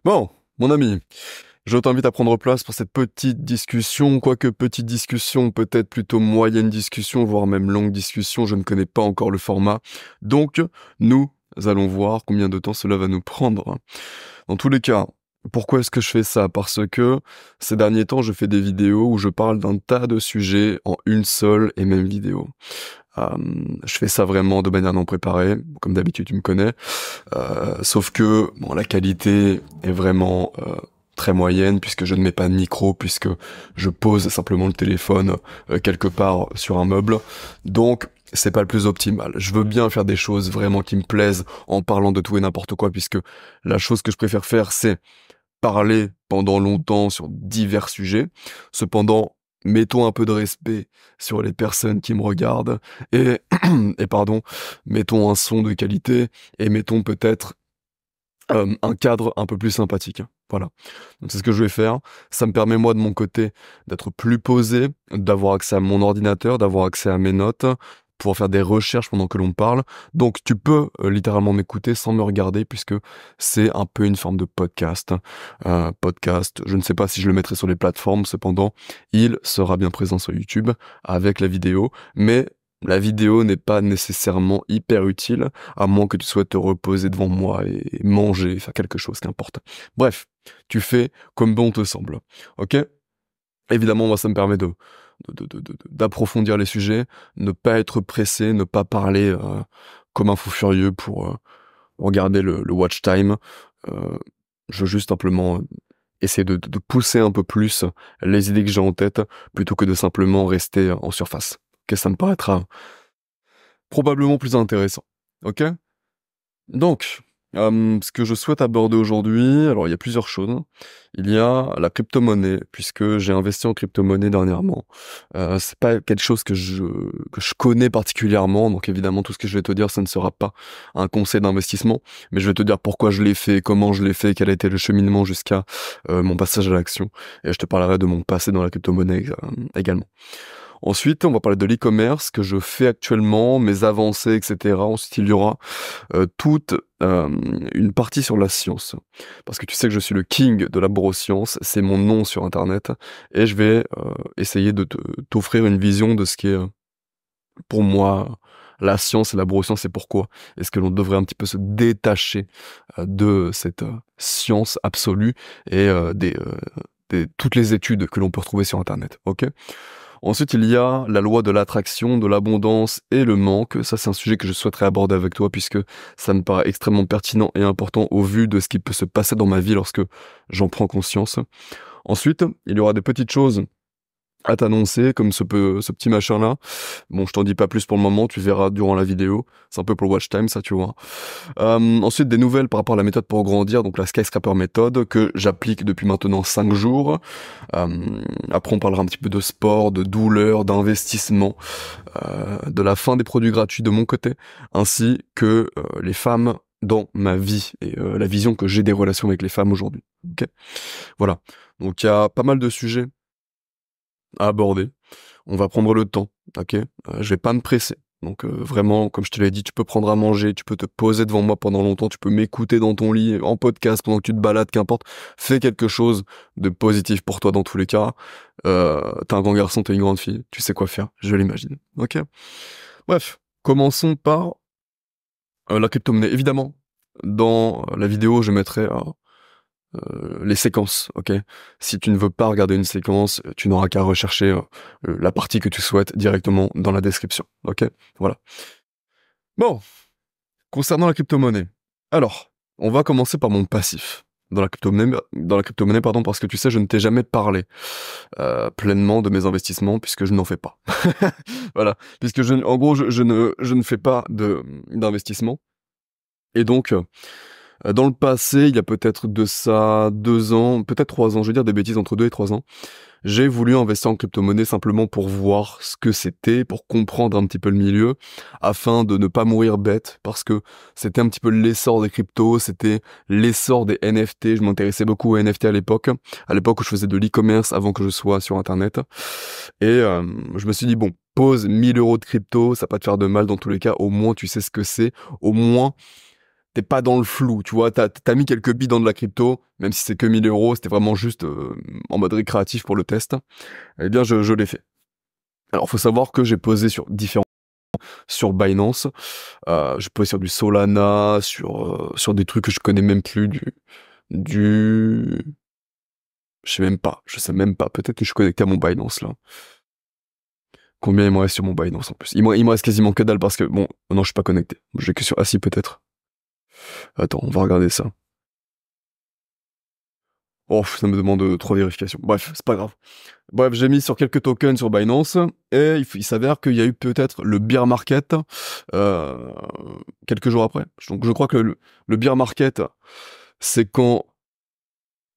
Bon, mon ami, je t'invite à prendre place pour cette petite discussion, quoique petite discussion, peut-être plutôt moyenne discussion, voire même longue discussion, je ne connais pas encore le format. Donc, nous allons voir combien de temps cela va nous prendre. Dans tous les cas, pourquoi est-ce que je fais ça? Parce que ces derniers temps, je fais des vidéos où je parle d'un tas de sujets en une seule et même vidéo. Euh, je fais ça vraiment de manière non préparée, comme d'habitude tu me connais, sauf que bon, la qualité est vraiment très moyenne puisque je ne mets pas de micro, puisque je pose simplement le téléphone quelque part sur un meuble, donc c'est pas le plus optimal. Je veux bien faire des choses vraiment qui me plaisent en parlant de tout et n'importe quoi, puisque la chose que je préfère faire, c'est parler pendant longtemps sur divers sujets. Cependant, mettons un peu de respect sur les personnes qui me regardent et, et pardon, mettons un son de qualité et mettons peut-être un cadre un peu plus sympathique. Voilà. Donc c'est ce que je vais faire. Ça me permet moi de mon côté d'être plus posé, d'avoir accès à mon ordinateur, d'avoir accès à mes notes, pouvoir faire des recherches pendant que l'on parle. Donc tu peux littéralement m'écouter sans me regarder puisque c'est un peu une forme de podcast. Podcast, je ne sais pas si je le mettrai sur les plateformes, cependant il sera bien présent sur YouTube avec la vidéo, mais la vidéo n'est pas nécessairement hyper utile, à moins que tu souhaites te reposer devant moi et manger, faire quelque chose, qu'importe. Bref, tu fais comme bon te semble, ok? Évidemment, moi, ça me permet d'approfondir les sujets, ne pas être pressé, ne pas parler comme un fou furieux pour regarder le watch time. Euh, je veux juste simplement essayer de pousser un peu plus les idées que j'ai en tête, plutôt que de simplement rester en surface. Ok, ça me paraîtra probablement plus intéressant. Ok? Donc, ce que je souhaite aborder aujourd'hui, alors il y a plusieurs choses. Il y a la crypto-monnaie, puisque j'ai investi en crypto-monnaie dernièrement. C'est pas quelque chose que je connais particulièrement, donc évidemment tout ce que je vais te dire, ça ne sera pas un conseil d'investissement, mais je vais te dire pourquoi je l'ai fait, comment je l'ai fait, quel a été le cheminement jusqu'à mon passage à l'action, et je te parlerai de mon passé dans la crypto-monnaie également. Ensuite, on va parler de l'e-commerce que je fais actuellement, mes avancées, etc. Ensuite, il y aura toute une partie sur la science. Parce que tu sais que je suis le king de la neuroscience, c'est mon nom sur Internet, et je vais essayer de t'offrir une vision de ce qui est, pour moi, la science et la neuroscience et pourquoi. Est-ce que l'on devrait un petit peu se détacher de cette science absolue et toutes les études que l'on peut retrouver sur Internet, ok? Ensuite, il y a la loi de l'attraction, de l'abondance et le manque. Ça, c'est un sujet que je souhaiterais aborder avec toi puisque ça me paraît extrêmement pertinent et important au vu de ce qui peut se passer dans ma vie lorsque j'en prends conscience. Ensuite, il y aura des petites choses à t'annoncer, comme ce petit machin-là. Bon, je t'en dis pas plus pour le moment, tu verras durant la vidéo. C'est un peu pour le watch time, ça, tu vois. Ensuite, des nouvelles par rapport à la méthode pour grandir, donc la Skyscraper méthode, que j'applique depuis maintenant 5 jours. Après, on parlera un petit peu de sport, de douleur, d'investissement, de la fin des produits gratuits de mon côté, ainsi que les femmes dans ma vie et la vision que j'ai des relations avec les femmes aujourd'hui. Ok, voilà. Donc, il y a pas mal de sujets à aborder. On va prendre le temps, ok? Je vais pas me presser. Donc vraiment, comme je te l'ai dit, tu peux prendre à manger, tu peux te poser devant moi pendant longtemps, tu peux m'écouter dans ton lit, en podcast, pendant que tu te balades, qu'importe. Fais quelque chose de positif pour toi dans tous les cas. T'es un grand garçon, t'es une grande fille, tu sais quoi faire, je l'imagine. Ok? Bref, commençons par la crypto-monnaie. Évidemment, dans la vidéo, je mettrai les séquences, ok? Si tu ne veux pas regarder une séquence, tu n'auras qu'à rechercher la partie que tu souhaites directement dans la description, ok? Voilà. Bon, concernant la crypto-monnaie. Alors, on va commencer par mon passif. Dans la crypto-monnaie, pardon, parce que tu sais, je ne t'ai jamais parlé pleinement de mes investissements puisque je n'en fais pas. Voilà, puisque en gros, je ne fais pas d'investissement. Et donc, dans le passé, il y a peut-être de ça 2 ans, peut-être 3 ans, je vais dire des bêtises, entre 2 et 3 ans, j'ai voulu investir en crypto-monnaie simplement pour voir ce que c'était, pour comprendre un petit peu le milieu, afin de ne pas mourir bête, parce que c'était un petit peu l'essor des cryptos, c'était l'essor des NFT, je m'intéressais beaucoup aux NFT à l'époque où je faisais de l'e-commerce avant que je sois sur Internet, et je me suis dit, bon, pose 1 000 € de crypto, ça va pas te faire de mal dans tous les cas, au moins tu sais ce que c'est, au moins t'es pas dans le flou, tu vois, t'as mis quelques billes dans de la crypto, même si c'est que 1 000 euros, c'était vraiment juste en mode récréatif pour le test, eh bien je l'ai fait. Alors faut savoir que j'ai posé sur Binance, j'ai posé sur du Solana, sur des trucs que je connais même plus, du... je sais même pas, peut-être que je suis connecté à mon Binance là. Combien il me reste sur mon Binance en plus? Il me reste quasiment que dalle parce que, bon, non, je suis pas connecté. J'ai que sur Assis peut-être. Attends, on va regarder ça. Oh, ça me demande 3 vérifications. Bref, c'est pas grave. Bref, j'ai mis sur quelques tokens sur Binance et il s'avère qu'il y a eu peut-être le bear market euh, quelques jours après. Donc je crois que le bear market, c'est quand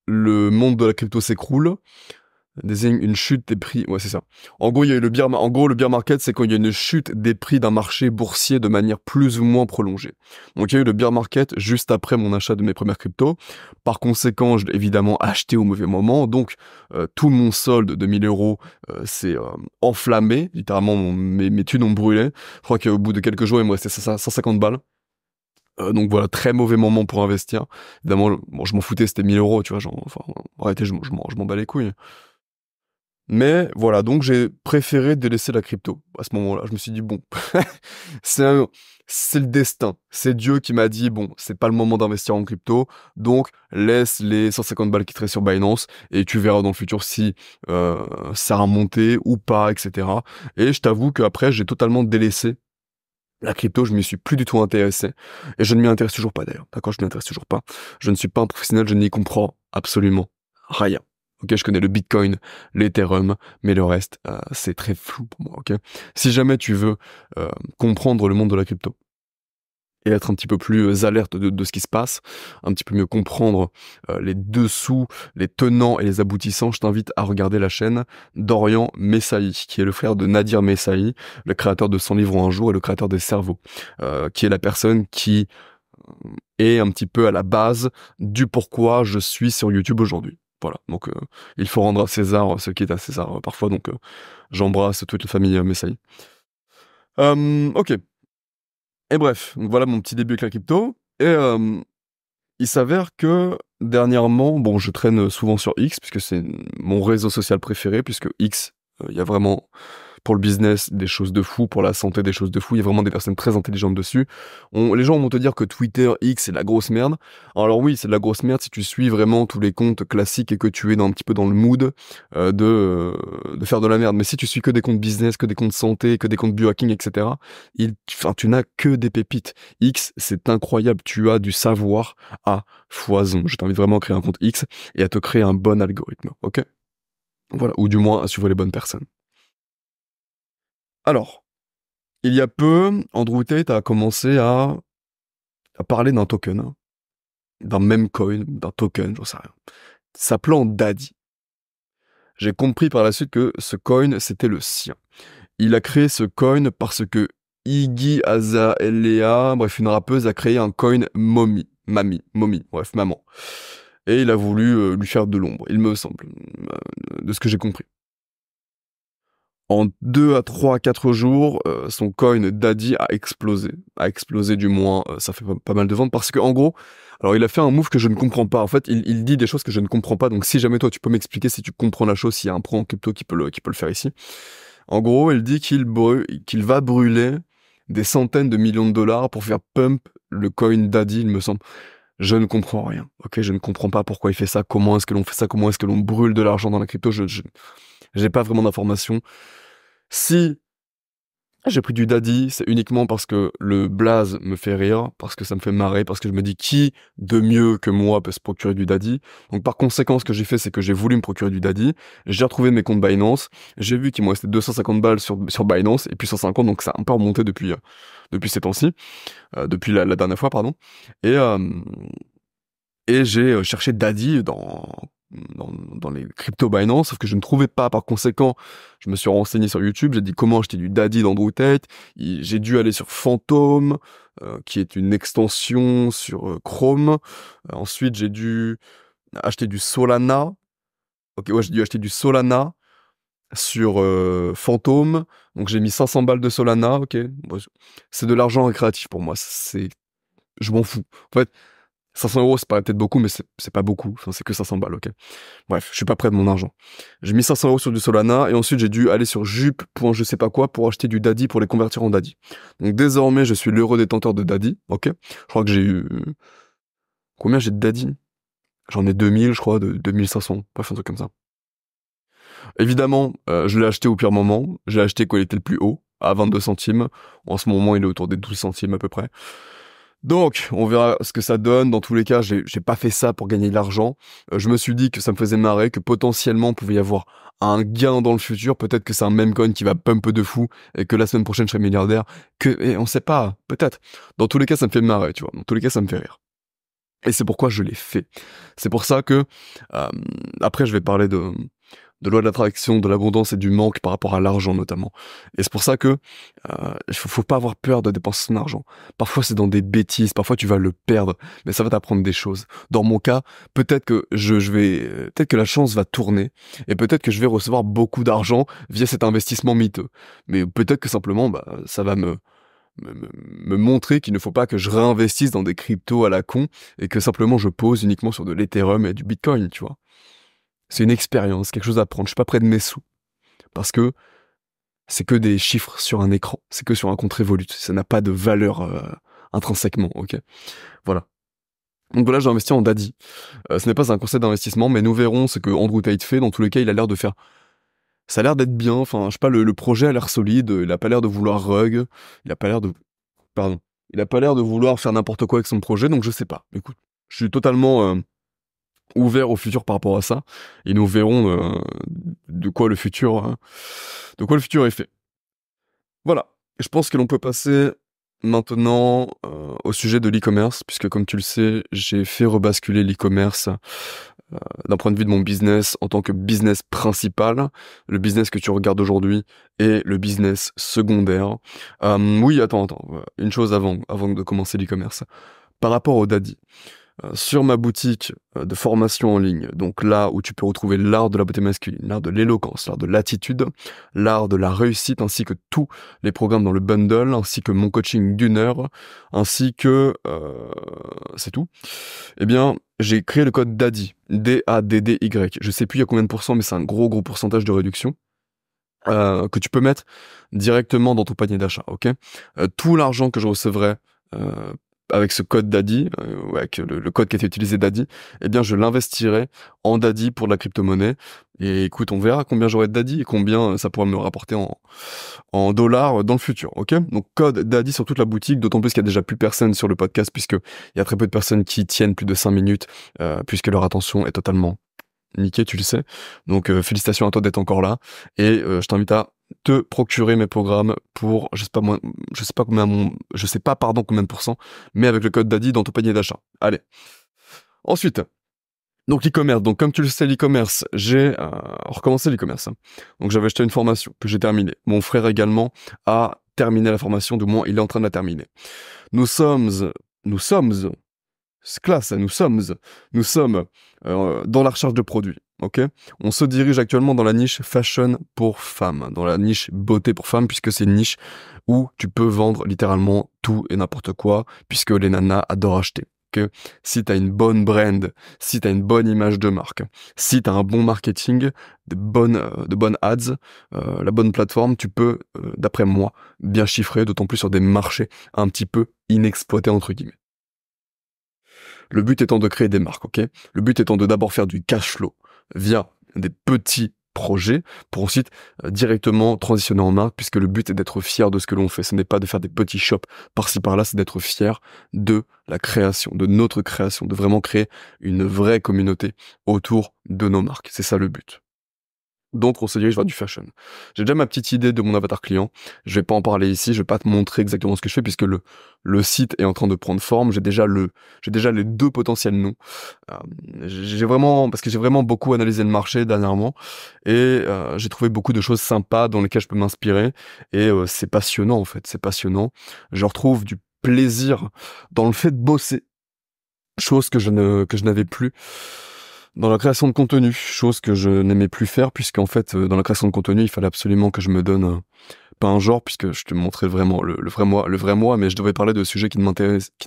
le monde de la crypto s'écroule, désigne une chute des prix. Ouais, c'est ça. En gros, il y a eu le bear market, c'est quand il y a une chute des prix d'un marché boursier de manière plus ou moins prolongée. Donc, il y a eu le bear market juste après mon achat de mes premières cryptos. Par conséquent, je l'ai évidemment acheté au mauvais moment. Donc, tout mon solde de 1 000 euros s'est enflammé. Littéralement, mes thunes ont brûlé. Je crois qu'au bout de quelques jours, il me restait 150 balles. Donc voilà, très mauvais moment pour investir. Évidemment, bon, je m'en foutais, c'était 1 000 euros, tu vois. Enfin, en réalité, je m'en bats les couilles. Mais voilà, donc j'ai préféré délaisser la crypto à ce moment-là. Je me suis dit, bon, c'est c'est le destin. C'est Dieu qui m'a dit, bon, c'est pas le moment d'investir en crypto, donc laisse les 150 balles qui te restent sur Binance et tu verras dans le futur si ça a remonté ou pas, etc. Et je t'avoue qu'après, j'ai totalement délaissé la crypto, je m'y suis plus du tout intéressé. Et je ne m'y intéresse toujours pas d'ailleurs. D'accord, je ne m'y intéresse toujours pas. Je ne suis pas un professionnel, je n'y comprends absolument rien. Ok, je connais le Bitcoin, l'Ethereum, mais le reste, c'est très flou pour moi, ok? Si jamais tu veux comprendre le monde de la crypto et être un petit peu plus alerte de ce qui se passe, un petit peu mieux comprendre les dessous, les tenants et les aboutissants, je t'invite à regarder la chaîne d'Orion Messaï, qui est le frère de Nadir Messaï, le créateur de 100 livres en un jour et le créateur des cerveaux, qui est la personne qui est un petit peu à la base du pourquoi je suis sur YouTube aujourd'hui. Voilà, donc il faut rendre à César ce qui est à César parfois, donc j'embrasse toute la famille Messaï. Ok, et bref, donc voilà mon petit début avec la crypto, et il s'avère que dernièrement, bon, je traîne souvent sur X, puisque c'est mon réseau social préféré, puisque X, il y a vraiment pour le business des choses de fou, pour la santé des choses de fou, il y a vraiment des personnes très intelligentes dessus. Les gens vont te dire que Twitter, X, c'est de la grosse merde. Alors oui, c'est de la grosse merde si tu suis vraiment tous les comptes classiques et que tu es un petit peu dans le mood de faire de la merde. Mais si tu suis que des comptes business, que des comptes santé, que des comptes biohacking, etc., tu n'as que des pépites. X, c'est incroyable, tu as du savoir à foison. Je t'invite vraiment à créer un compte X et à te créer un bon algorithme, ok? Voilà, ou du moins à suivre les bonnes personnes. Alors, il y a peu, Andrew Tate a commencé à parler d'un token, hein, d'un meme coin, d'un token, j'en sais rien, s'appelant Daddy. J'ai compris par la suite que ce coin, c'était le sien. Il a créé ce coin parce que Iggy Azalea, bref, une rappeuse, a créé un coin mommy, bref, maman. Et il a voulu lui faire de l'ombre, il me semble, de ce que j'ai compris. En 2 à 3 à 4 jours, son coin Daddy a explosé. A explosé du moins, ça fait pas mal de ventes parce que en gros, alors il a fait un move que je ne comprends pas. En fait, il dit des choses que je ne comprends pas. Donc si jamais toi tu peux m'expliquer si tu comprends la chose, s'il y a un pro en crypto qui peut le faire ici. En gros, il dit qu'il va brûler des centaines de millions de dollars pour faire pump le coin Daddy, il me semble. Je ne comprends rien. Ok, je ne comprends pas pourquoi il fait ça. Comment est-ce que l'on fait ça? Comment est-ce que l'on brûle de l'argent dans la crypto? J'ai pas vraiment d'informations. Si j'ai pris du daddy, c'est uniquement parce que le blaze me fait rire, parce que ça me fait marrer, parce que je me dis qui de mieux que moi peut se procurer du daddy. Donc par conséquent, ce que j'ai fait, c'est que j'ai voulu me procurer du daddy. J'ai retrouvé mes comptes Binance. J'ai vu qu'il me restait 250 balles sur Binance et puis 150, donc ça a un peu remonté depuis ces temps-ci, depuis la dernière fois, pardon. Et, euh, et j'ai cherché daddy dans les crypto Binance, sauf que je ne trouvais pas. Par conséquent, je me suis renseigné sur YouTube, j'ai dit comment acheter du Daddy d'Andrew Tate. J'ai dû aller sur Phantom, qui est une extension sur Chrome. Ensuite, j'ai dû acheter du Solana. Ok, ouais, j'ai dû acheter du Solana sur Phantom. Donc j'ai mis 500 balles de Solana, ok. Bon, c'est de l'argent récréatif pour moi. je m'en fous. En fait, 500 euros, c'est peut-être beaucoup, mais c'est pas beaucoup. Enfin, c'est que 500 balles, ok. Bref, je suis pas près de mon argent. J'ai mis 500 euros sur du Solana et ensuite j'ai dû aller sur Jup pour je sais pas quoi pour acheter du Daddy pour les convertir en Daddy. Donc désormais, je suis l'heureux détenteur de Daddy, ok. Je crois que j'ai eu combien j'ai de Daddy? J'en ai 2000, je crois, de 2500. Bref, un truc comme ça. Évidemment, je l'ai acheté au pire moment. J'ai acheté quand il était le plus haut, à 22 centimes. En ce moment, il est autour des 12 centimes à peu près. Donc, on verra ce que ça donne. Dans tous les cas, j'ai pas fait ça pour gagner de l'argent. Je me suis dit que ça me faisait marrer, que potentiellement, il pouvait y avoir un gain dans le futur. Peut-être que c'est un meme coin qui va pump de fou et que la semaine prochaine, je serai milliardaire. Et on sait pas, peut-être. Dans tous les cas, ça me fait marrer, tu vois. Dans tous les cas, ça me fait rire. Et c'est pourquoi je l'ai fait. C'est pour ça que, après, je vais parler de loi de l'attraction, de l'abondance et du manque par rapport à l'argent notamment. Et c'est pour ça que faut pas avoir peur de dépenser son argent. Parfois c'est dans des bêtises, parfois tu vas le perdre, mais ça va t'apprendre des choses. Dans mon cas, peut-être que peut-être que la chance va tourner et peut-être que je vais recevoir beaucoup d'argent via cet investissement miteux. Mais peut-être que simplement, ça va me montrer qu'il ne faut pas que je réinvestisse dans des cryptos à la con et que simplement je pose uniquement sur de l'Ethereum et du Bitcoin, tu vois. C'est une expérience, quelque chose à prendre. Je suis pas près de mes sous. Parce que c'est que des chiffres sur un écran. C'est que sur un compte Revolut. Ça n'a pas de valeur intrinsèquement, ok. Voilà. Donc voilà, j'ai investi en Daddy. Ce n'est pas un conseil d'investissement, mais nous verrons ce que Andrew Tate fait. Dans tous les cas, il a l'air de faire... Ça a l'air d'être bien. Enfin, je sais pas, le projet a l'air solide. Il a pas l'air de vouloir rug. Il a pas l'air de... Pardon. Il a pas l'air de vouloir faire n'importe quoi avec son projet, donc je sais pas. Écoute, je suis totalement... ouvert au futur par rapport à ça, et nous verrons de quoi le futur est fait. Voilà. Je pense que l'on peut passer maintenant au sujet de l'e-commerce, puisque comme tu le sais, j'ai fait rebasculer l'e-commerce d'un point de vue de mon business en tant que business principal, le business que tu regardes aujourd'hui et le business secondaire. Oui, attends, une chose avant de commencer l'e-commerce. Par rapport au Daddy. Sur ma boutique de formation en ligne, donc là où tu peux retrouver l'art de la beauté masculine, l'art de l'éloquence, l'art de l'attitude, l'art de la réussite, ainsi que tous les programmes dans le bundle, ainsi que mon coaching d'1 heure, ainsi que... c'est tout. Eh bien, j'ai créé le code DADDY, D-A-D-D-Y. Je sais plus il y a combien de pourcents, mais c'est un gros pourcentage de réduction. Que tu peux mettre directement dans ton panier d'achat, ok. Tout l'argent que je recevrai avec ce code Daddy, avec le code qui a été utilisé Daddy, eh bien je l'investirai en Daddy pour de la crypto-monnaie. Et écoute, on verra combien j'aurai de Daddy et combien ça pourra me rapporter en dollars dans le futur, ok. Donc code Daddy sur toute la boutique, d'autant plus qu'il y a déjà plus personne sur le podcast, puisque il y a très peu de personnes qui tiennent plus de 5 minutes, puisque leur attention est totalement niquée, tu le sais. Donc félicitations à toi d'être encore là, et je t'invite à te procurer mes programmes pour, je sais pas combien de pourcents, mais avec le code Daddy dans ton panier d'achat. Allez. Ensuite, donc l'e-commerce. Donc comme tu le sais, l'e-commerce, j'ai recommencé l'e-commerce. Donc j'avais acheté une formation que j'ai terminée. Mon frère également a terminé la formation, du moins il est en train de la terminer. Nous sommes c'est classe, nous sommes dans la recherche de produits, ok. On se dirige actuellement dans la niche fashion pour femmes, dans la niche beauté pour femmes, puisque c'est une niche où tu peux vendre littéralement tout et n'importe quoi, puisque les nanas adorent acheter. Okay. Si t'as une bonne brand, si t'as une bonne image de marque, si t'as un bon marketing, de bonnes ads, la bonne plateforme, tu peux, d'après moi, bien chiffrer, d'autant plus sur des marchés un petit peu inexploités entre guillemets. Le but étant de créer des marques, ok. Le but étant de d'abord faire du cash flow via des petits projets pour ensuite directement transitionner en marque, puisque le but est d'être fier de ce que l'on fait. Ce n'est pas de faire des petits shops par-ci par-là, c'est d'être fier de la création, de notre création, de vraiment créer une vraie communauté autour de nos marques. C'est ça le but. Donc on se dirige vers du fashion. J'ai déjà ma petite idée de mon avatar client. Je vais pas en parler ici, je vais pas te montrer exactement ce que je fais puisque le site est en train de prendre forme. J'ai déjà les 2 potentiels noms. Parce que j'ai vraiment beaucoup analysé le marché dernièrement et j'ai trouvé beaucoup de choses sympas dans lesquelles je peux m'inspirer et c'est passionnant en fait, c'est passionnant. Je retrouve du plaisir dans le fait de bosser, chose que je n'avais plus dans la création de contenu, chose que je n'aimais plus faire, puisqu'en fait, dans la création de contenu, il fallait absolument que je me donne pas un genre, puisque je te montrais vraiment le vrai moi, mais je devais parler de sujets qui ne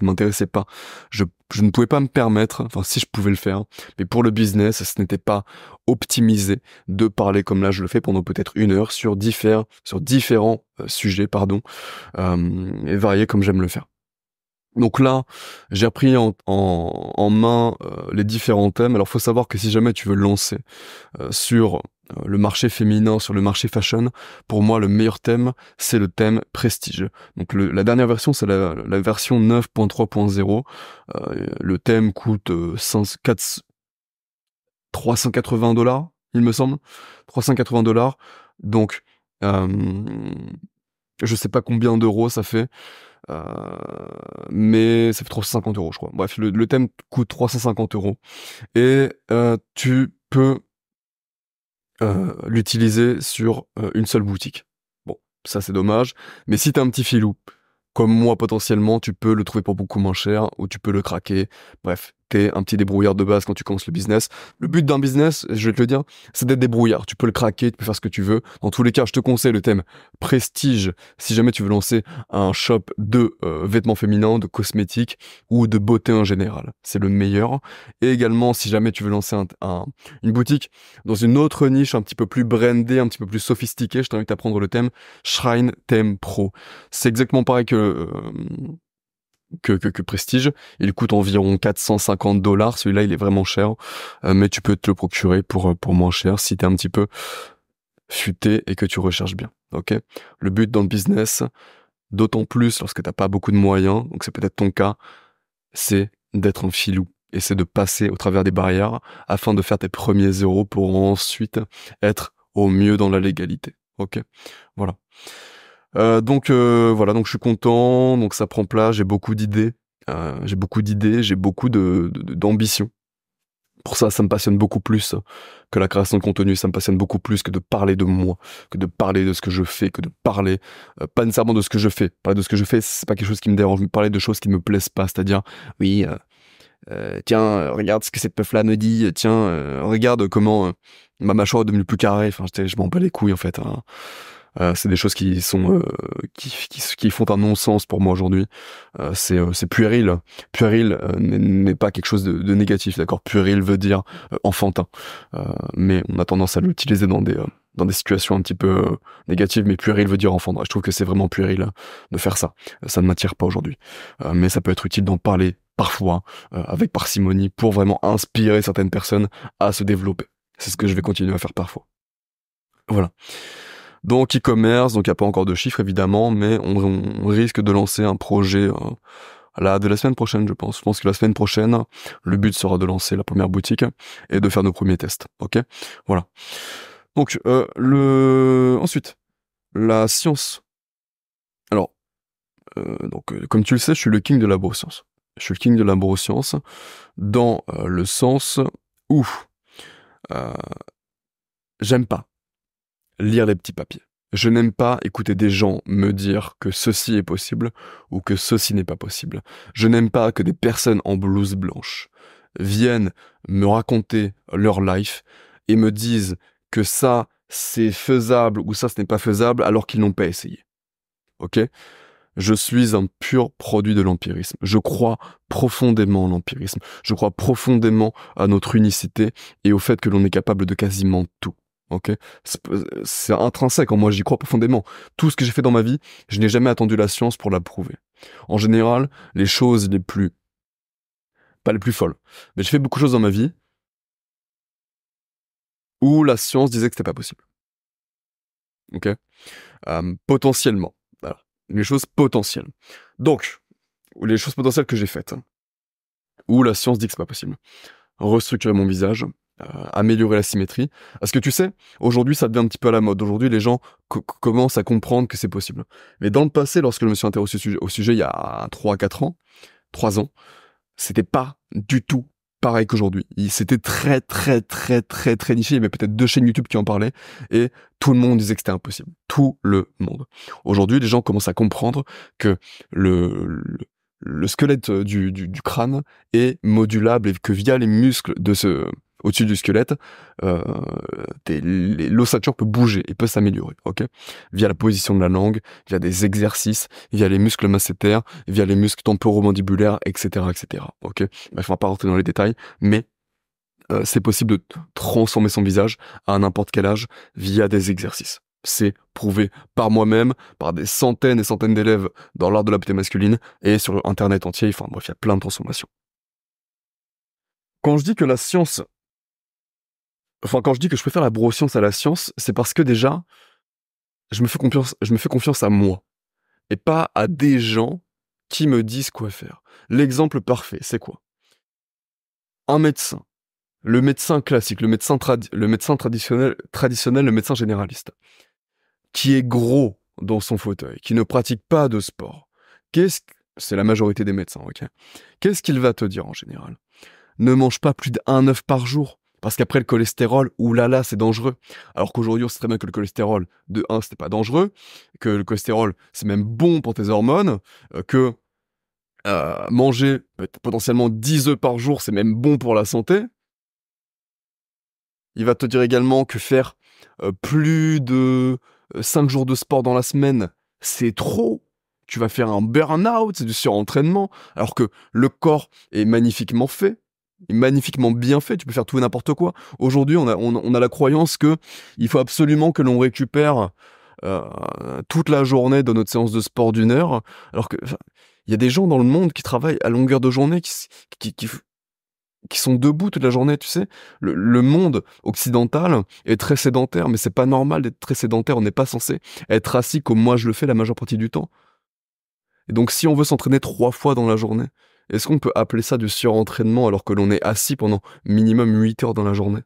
m'intéressaient pas. Je ne pouvais pas me permettre, enfin si je pouvais le faire, mais pour le business, ce n'était pas optimisé de parler comme là je le fais pendant peut-être 1 heure sur différents sujets, et variés comme j'aime le faire. Donc là, j'ai repris en main les différents thèmes. Alors faut savoir que si jamais tu veux le lancer sur le marché féminin, sur le marché fashion, pour moi le meilleur thème, c'est le thème prestige. Donc la dernière version, c'est la version 9.3.0. Le thème coûte 380 $, il me semble. 380 $. Donc, je sais pas combien d'euros ça fait. Mais ça fait 350 €, je crois. Bref, le thème coûte 350 € et tu peux l'utiliser sur une seule boutique. Bon, ça c'est dommage, mais si t'es un petit filou, comme moi potentiellement, tu peux le trouver pour beaucoup moins cher ou tu peux le craquer. Bref, t'es un petit débrouillard de base quand tu commences le business. Le but d'un business, je vais te le dire, c'est d'être débrouillard. Tu peux le craquer, tu peux faire ce que tu veux. Dans tous les cas, je te conseille le thème prestige si jamais tu veux lancer un shop de vêtements féminins, de cosmétiques ou de beauté en général. C'est le meilleur. Et également, si jamais tu veux lancer une boutique dans une autre niche un petit peu plus brandée, un petit peu plus sophistiquée, je t'invite à prendre le thème Shrine Theme Pro. C'est exactement pareil que Prestige. Il coûte environ 450 $. Celui-là, il est vraiment cher, mais tu peux te le procurer pour moins cher si t'es un petit peu futé et que tu recherches bien. Ok. Le but dans le business, d'autant plus lorsque t'as pas beaucoup de moyens, donc c'est peut-être ton cas, c'est d'être un filou et c'est de passer au travers des barrières afin de faire tes premiers euros pour ensuite être au mieux dans la légalité. Ok. Voilà. Donc je suis content, donc ça prend place, j'ai beaucoup d'idées, j'ai beaucoup d'ambition. Pour ça me passionne beaucoup plus que la création de contenu, ça me passionne beaucoup plus que de parler de moi, que de parler de ce que je fais, que de parler, pas nécessairement de ce que je fais. Parler de ce que je fais, c'est pas quelque chose qui me dérange, mais parler de choses qui me plaisent pas, c'est-à-dire, oui, tiens, regarde ce que cette meuf-là me dit, tiens, regarde comment ma mâchoire est devenue plus carrée, enfin, je m'en bats les couilles, en fait, hein. C'est des choses qui sont qui font un non-sens pour moi aujourd'hui. C'est puéril. Puéril n'est pas quelque chose de négatif, d'accord. Puéril veut dire enfantin, mais on a tendance à l'utiliser dans des situations un petit peu négatives. Mais puéril veut dire enfant. Je trouve que c'est vraiment puéril de faire ça. Ça ne m'attire pas aujourd'hui, mais ça peut être utile d'en parler parfois avec parcimonie pour vraiment inspirer certaines personnes à se développer. C'est ce que je vais continuer à faire parfois. Voilà. Donc e-commerce, donc il n'y a pas encore de chiffres évidemment, mais on risque de lancer un projet de la semaine prochaine, je pense. Je pense que la semaine prochaine, le but sera de lancer la première boutique et de faire nos premiers tests. Ok, voilà. Donc ensuite, la science. Alors, comme tu le sais, je suis le king de la neuroscience. Je suis le king de la neuroscience dans le sens où j'aime pas lire les petits papiers. Je n'aime pas écouter des gens me dire que ceci est possible ou que ceci n'est pas possible. Je n'aime pas que des personnes en blouse blanche viennent me raconter leur life et me disent que ça c'est faisable ou ça ce n'est pas faisable alors qu'ils n'ont pas essayé. Ok ? Je suis un pur produit de l'empirisme. Je crois profondément en l'empirisme. Je crois profondément à notre unicité et au fait que l'on est capable de quasiment tout. Ok, c'est intrinsèque en moi, j'y crois profondément. Tout ce que j'ai fait dans ma vie, je n'ai jamais attendu la science pour la prouver. En général, les choses pas les plus folles, mais j'ai fait beaucoup de choses dans ma vie où la science disait que c'était pas possible. Ok, potentiellement. Alors, les choses potentielles. Donc, les choses potentielles que j'ai faites, où la science dit que c'est pas possible. Restructurer mon visage, améliorer la symétrie. Parce que tu sais, aujourd'hui, ça devient un petit peu à la mode. Aujourd'hui, les gens commencent à comprendre que c'est possible. Mais dans le passé, lorsque je me suis intéressé au sujet il y a 3 ans, c'était pas du tout pareil qu'aujourd'hui. C'était très, très, très, très, très niché. Il y avait peut-être 2 chaînes YouTube qui en parlaient et tout le monde disait que c'était impossible. Tout le monde. Aujourd'hui, les gens commencent à comprendre que le squelette du crâne est modulable et que via les muscles de au-dessus du squelette, l'ossature peut bouger et peut s'améliorer, ok? Via la position de la langue, via des exercices, via les muscles masséters, via les muscles temporomandibulaires, etc., etc., ok? Bref, on va pas rentrer dans les détails, mais c'est possible de transformer son visage à n'importe quel âge via des exercices. C'est prouvé par moi-même, par des centaines et centaines d'élèves dans l'art de la beauté masculine et sur Internet entier. Enfin bref, il y a plein de transformations. Quand je dis que la science, quand je dis que je préfère la neuroscience à la science, c'est parce que déjà, je me fais confiance à moi et pas à des gens qui me disent quoi faire. L'exemple parfait, c'est quoi? Un médecin, le médecin classique, le médecin traditionnel, le médecin généraliste, qui est gros dans son fauteuil, qui ne pratique pas de sport. C'est la majorité des médecins, ok? Qu'est-ce qu'il va te dire en général? Ne mange pas plus d'un œuf par jour. Parce qu'après, le cholestérol, oulala, c'est dangereux. Alors qu'aujourd'hui, on sait très bien que le cholestérol, de 1, c'était pas dangereux, que le cholestérol, c'est même bon pour tes hormones, que manger potentiellement 10 œufs par jour, c'est même bon pour la santé. Il va te dire également que faire plus de 5 jours de sport dans la semaine, c'est trop. Tu vas faire un burn-out, c'est du surentraînement. Alors que le corps est magnifiquement fait, est magnifiquement bien fait, tu peux faire tout et n'importe quoi. Aujourd'hui, on a la croyance que il faut absolument que l'on récupère euh, toute la journée de notre séance de sport d'1 heure, alors que il y a des gens dans le monde qui travaillent à longueur de journée, qui sont debout toute la journée, tu sais. Le monde occidental est très sédentaire, mais c'est pas normal d'être très sédentaire, on n'est pas censé être assis comme moi je le fais la majeure partie du temps. Et donc si on veut s'entraîner 3 fois dans la journée, est-ce qu'on peut appeler ça du surentraînement alors que l'on est assis pendant minimum 8 heures dans la journée?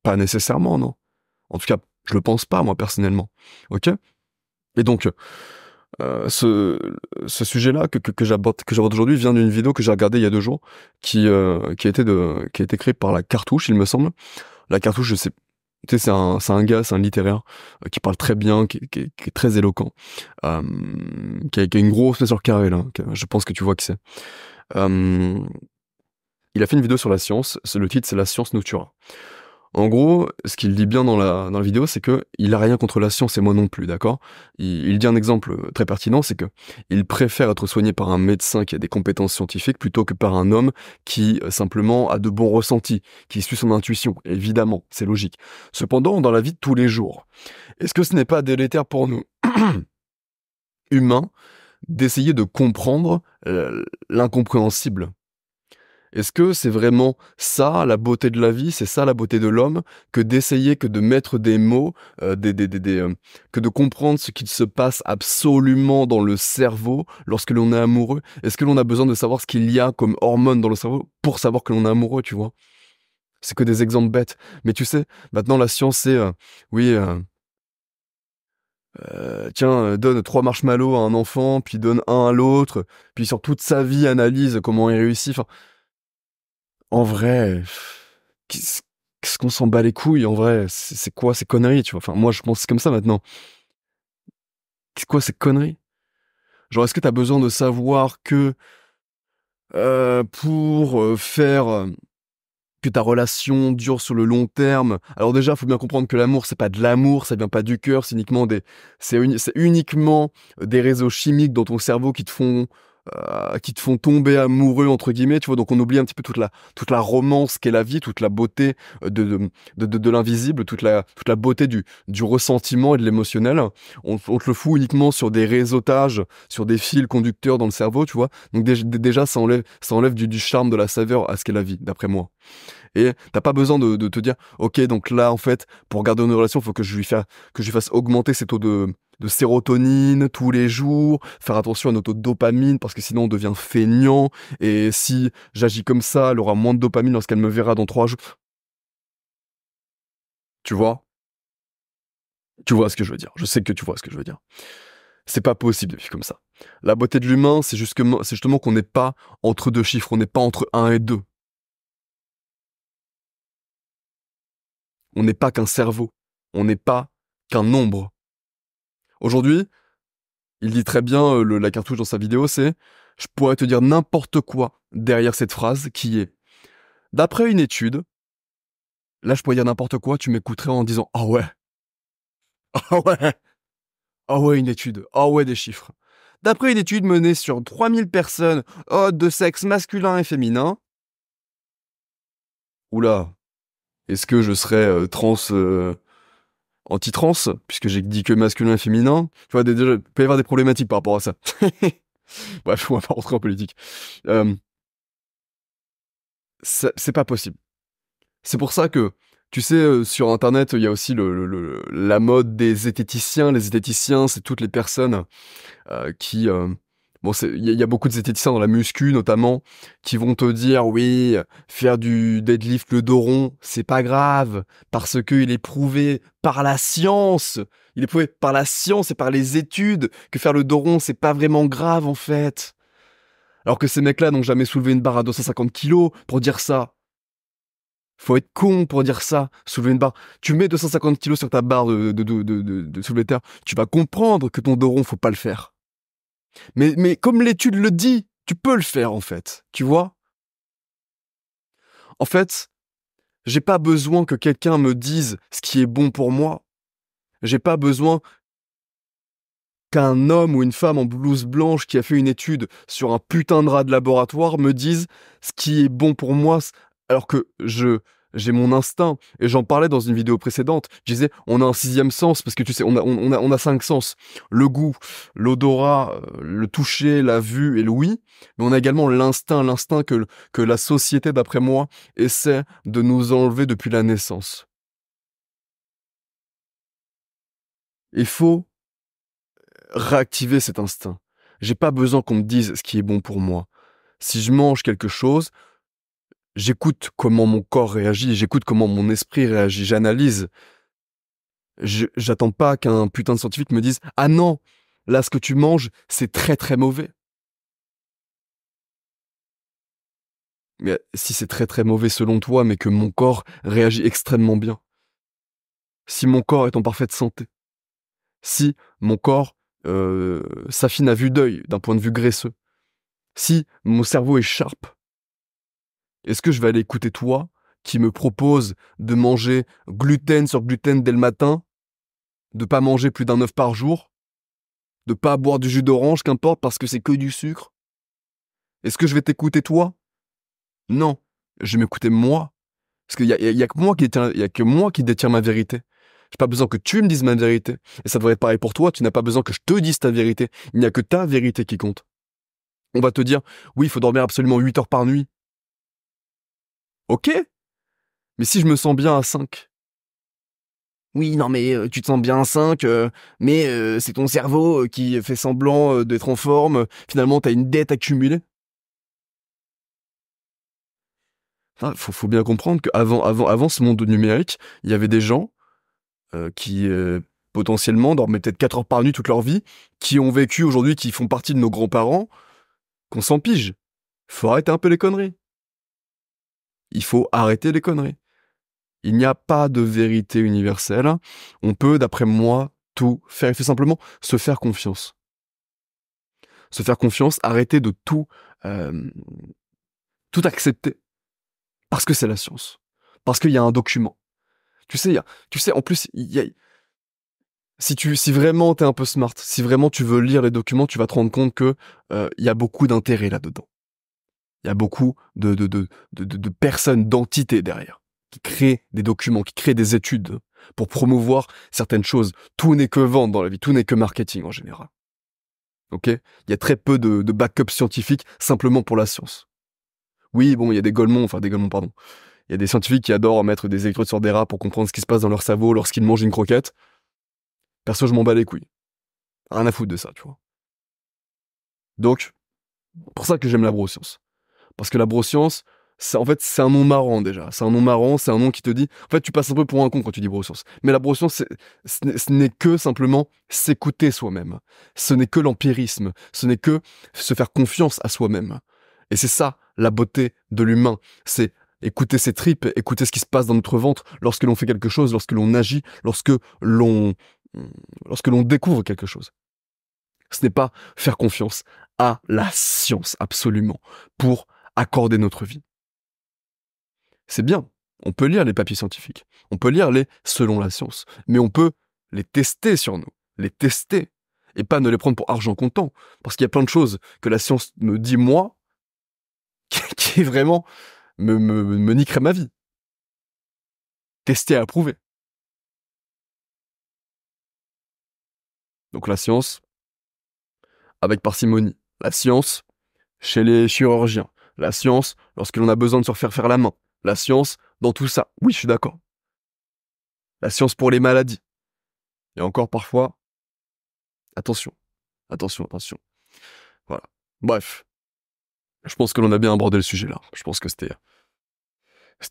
Pas nécessairement, non. En tout cas, je le pense pas, moi, personnellement. Ok? Et donc, ce, ce sujet-là que j'aborde aujourd'hui vient d'une vidéo que j'ai regardée il y a 2 jours, qui a été créée par La Cartouche, il me semble. La Cartouche, je sais, tu sais, c'est un gars, c'est un littéraire qui parle très bien, qui est très éloquent, euh, qui a une grosse sur carré là. Je pense que tu vois qui c'est. Euh, il a fait une vidéo sur la science. Le titre, c'est La science nous tuera. En gros, ce qu'il dit bien dans la vidéo, c'est que il a rien contre la science et moi non plus, d'accord? Il dit un exemple très pertinent, c'est que il préfère être soigné par un médecin qui a des compétences scientifiques plutôt que par un homme qui simplement a de bons ressentis, qui suit son intuition. Évidemment, c'est logique. Cependant, dans la vie de tous les jours, est-ce que ce n'est pas délétère pour nous, humains, d'essayer de comprendre l'incompréhensible? Est-ce que c'est vraiment ça la beauté de la vie, c'est ça la beauté de l'homme, que d'essayer que de mettre des mots, que de comprendre ce qu'il se passe absolument dans le cerveau lorsque l'on est amoureux? Est-ce que l'on a besoin de savoir ce qu'il y a comme hormones dans le cerveau pour savoir que l'on est amoureux, tu vois? C'est que des exemples bêtes. Mais tu sais, maintenant la science c'est, oui, tiens, donne 3 marshmallows à un enfant, puis donne un à l'autre, puis sur toute sa vie analyse comment il réussit. Enfin, en vrai, qu'est-ce qu'on s'en bat les couilles, en vrai? C'est quoi ces conneries, tu vois? Enfin, moi, je pense comme ça maintenant. C'est quoi ces conneries? Genre, est-ce que t'as besoin de savoir que pour faire que ta relation dure sur le long terme. Alors déjà, faut bien comprendre que l'amour, c'est pas de l'amour, ça vient pas du cœur, c'est uniquement des réseaux chimiques dans ton cerveau qui te font tomber amoureux entre guillemets, tu vois. Donc on oublie un petit peu toute la romance qu'est la vie, toute la beauté de l'invisible, toute la beauté du ressentiment et de l'émotionnel. On te le fout uniquement sur des réseautages, sur des fils conducteurs dans le cerveau, tu vois. Donc déjà, ça enlève du charme, de la saveur à ce qu'est la vie, d'après moi. Et t'as pas besoin de te dire, ok, donc là, en fait, pour garder une relation, faut que je lui fasse augmenter ses taux de sérotonine tous les jours, faire attention à nos taux de dopamine, parce que sinon on devient feignant, et si j'agis comme ça, elle aura moins de dopamine lorsqu'elle me verra dans 3 jours. Tu vois? Tu vois ce que je veux dire. Je sais que tu vois ce que je veux dire. C'est pas possible de vivre comme ça. La beauté de l'humain, c'est justement qu'on n'est pas entre 2 chiffres, on n'est pas entre 1 et 2. On n'est pas qu'un cerveau. On n'est pas qu'un nombre. Aujourd'hui, il dit très bien, la cartouche dans sa vidéo, c'est « Je pourrais te dire n'importe quoi derrière cette phrase qui est, d'après une étude, Là, je pourrais dire n'importe quoi, tu m'écouterais en disant: «Ah ouais, ah ouais, ah ouais, une étude, ah ouais, des chiffres». D'après une étude menée sur 3000 personnes, de sexe masculin et féminin. Oula, est-ce que je serais, anti-trans? Puisque j'ai dit que masculin et féminin. Tu vois, déjà, il peut y avoir des problématiques par rapport à ça. Bref, on va pas rentrer en politique. Hem, c'est pas possible. C'est pour ça que, tu sais, sur internet, il y a aussi la mode des zététiciens. Les zététiciens, c'est toutes les personnes, qui, bon, il y a beaucoup de zététiciens dans la muscu notamment, qui vont te dire: «Oui, faire du deadlift le dos rond, c'est pas grave, parce qu'il est prouvé par la science. Il est prouvé par la science et par les études que faire le dos rond, c'est pas vraiment grave en fait». Alors que ces mecs-là n'ont jamais soulevé une barre à 250 kilos pour dire ça. Faut être con pour dire ça, soulever une barre. Tu mets 250 kilos sur ta barre de soulevé de terre, tu vas comprendre que ton dos rond, faut pas le faire. Mais comme l'étude le dit, tu peux le faire en fait, tu vois? En fait, j'ai pas besoin que quelqu'un me dise ce qui est bon pour moi. J'ai pas besoin qu'un homme ou une femme en blouse blanche qui a fait une étude sur un putain de rat de laboratoire me dise ce qui est bon pour moi, alors que j'ai mon instinct. Et j'en parlais dans une vidéo précédente. Je disais, on a un sixième sens, parce que tu sais, on a cinq sens. Le goût, l'odorat, le toucher, la vue et l'ouïe. Mais on a également l'instinct que la société, d'après moi, essaie de nous enlever depuis la naissance. Il faut réactiver cet instinct. J'ai pas besoin qu'on me dise ce qui est bon pour moi. Si je mange quelque chose, j'écoute comment mon corps réagit, j'écoute comment mon esprit réagit, j'analyse. J'attends pas qu'un putain de scientifique me dise: «Ah non, là ce que tu manges, c'est très très mauvais». Mais si c'est très très mauvais selon toi, mais que mon corps réagit extrêmement bien, si mon corps est en parfaite santé, si mon corps s'affine à vue d'œil d'un point de vue graisseux, si mon cerveau est sharp, est-ce que je vais aller écouter toi qui me propose de manger gluten sur gluten dès le matin, de pas manger plus d'un œuf par jour, de pas boire du jus d'orange, qu'importe, parce que c'est que du sucre? Est-ce que je vais t'écouter toi? Non, je vais m'écouter moi, parce qu'il y a que moi qui détiens, il y a que moi qui détiens ma vérité. J'ai pas besoin que tu me dises ma vérité. Et ça devrait être pareil pour toi, tu n'as pas besoin que je te dise ta vérité. Il n'y a que ta vérité qui compte. On va te dire: «Oui, il faut dormir absolument 8 heures par nuit». OK, mais si je me sens bien à 5. «Oui, non mais tu te sens bien à 5, mais c'est ton cerveau, qui fait semblant, d'être en forme, finalement tu as une dette accumulée». Enfin, faut bien comprendre qu'avant ce monde numérique, il y avait des gens, qui, potentiellement dormaient peut-être 4 heures par nuit toute leur vie, qui ont vécu aujourd'hui, qui font partie de nos grands-parents, qu'on s'en pige. Faut arrêter un peu les conneries. Il faut arrêter les conneries. Il n'y a pas de vérité universelle. On peut, d'après moi, tout faire. Il faut simplement se faire confiance. Se faire confiance, arrêter de hem, tout accepter. Parce que c'est la science. Parce qu'il y a un document. Tu sais, en plus, il y a si vraiment t'es un peu smart, si vraiment tu veux lire les documents, tu vas te rendre compte que, il y a beaucoup d'intérêt là-dedans. Il y a beaucoup de personnes, d'entités derrière, qui créent des documents, qui créent des études pour promouvoir certaines choses. Tout n'est que vente dans la vie, tout n'est que marketing en général. OK? Il y a très peu de backup scientifique simplement pour la science. Oui, bon, il y a des Golemons, pardon. Il y a des scientifiques qui adorent mettre des électrodes sur des rats pour comprendre ce qui se passe dans leur cerveau lorsqu'ils mangent une croquette. Perso, je m'en bats les couilles. Rien à foutre de ça, tu vois? Donc, pour ça que j'aime la broscience. Parce que la broscience, en fait, c'est un nom marrant déjà. C'est un nom marrant, c'est un nom qui te dit... En fait, tu passes un peu pour un con quand tu dis broscience. Mais la broscience, ce n'est que simplement s'écouter soi-même. Ce n'est que l'empirisme. Ce n'est que se faire confiance à soi-même. Et c'est ça, la beauté de l'humain. C'est écouter ses tripes, écouter ce qui se passe dans notre ventre lorsque l'on fait quelque chose, lorsque l'on agit, l'on, lorsque l'on découvre quelque chose. Ce n'est pas faire confiance à la science, absolument, pour accorder notre vie. C'est bien. On peut lire les papiers scientifiques, on peut lire les selon la science, mais on peut les tester sur nous, les tester, et pas ne les prendre pour argent comptant, parce qu'il y a plein de choses que la science me dit moi, qui vraiment me niquerait ma vie. Tester et approuver. Donc la science, avec parcimonie. La science, chez les chirurgiens. La science, lorsque l'on a besoin de se refaire faire la main. La science, dans tout ça. Oui, je suis d'accord. La science pour les maladies. Et encore parfois, attention, attention, attention. Voilà. Bref. Je pense que l'on a bien abordé le sujet là. Je pense que c'était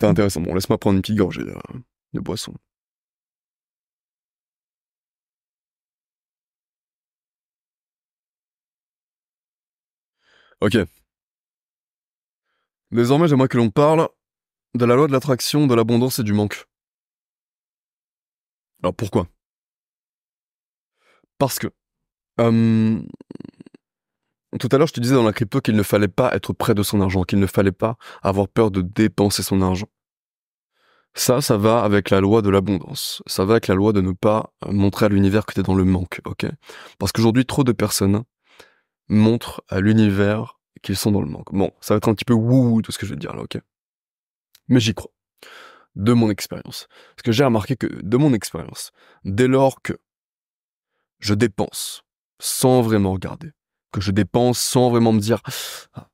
intéressant. Bon, laisse-moi prendre une petite gorgée de boisson. Ok. Désormais, j'aimerais que l'on parle de la loi de l'attraction, de l'abondance et du manque. Alors pourquoi? Parce que, euh, tout à l'heure, je te disais dans la crypto qu'il ne fallait pas être près de son argent, qu'il ne fallait pas avoir peur de dépenser son argent. Ça va avec la loi de l'abondance. Ça va avec la loi de ne pas montrer à l'univers que t'es dans le manque, ok? Parce qu'aujourd'hui, trop de personnes montrent à l'univers qu'ils sont dans le manque. Bon, ça va être un petit peu wouhou tout ce que je vais te dire là, ok? Mais j'y crois. De mon expérience. Parce que j'ai remarqué que, de mon expérience, dès lors que je dépense sans vraiment regarder, que je dépense sans vraiment me dire, ah,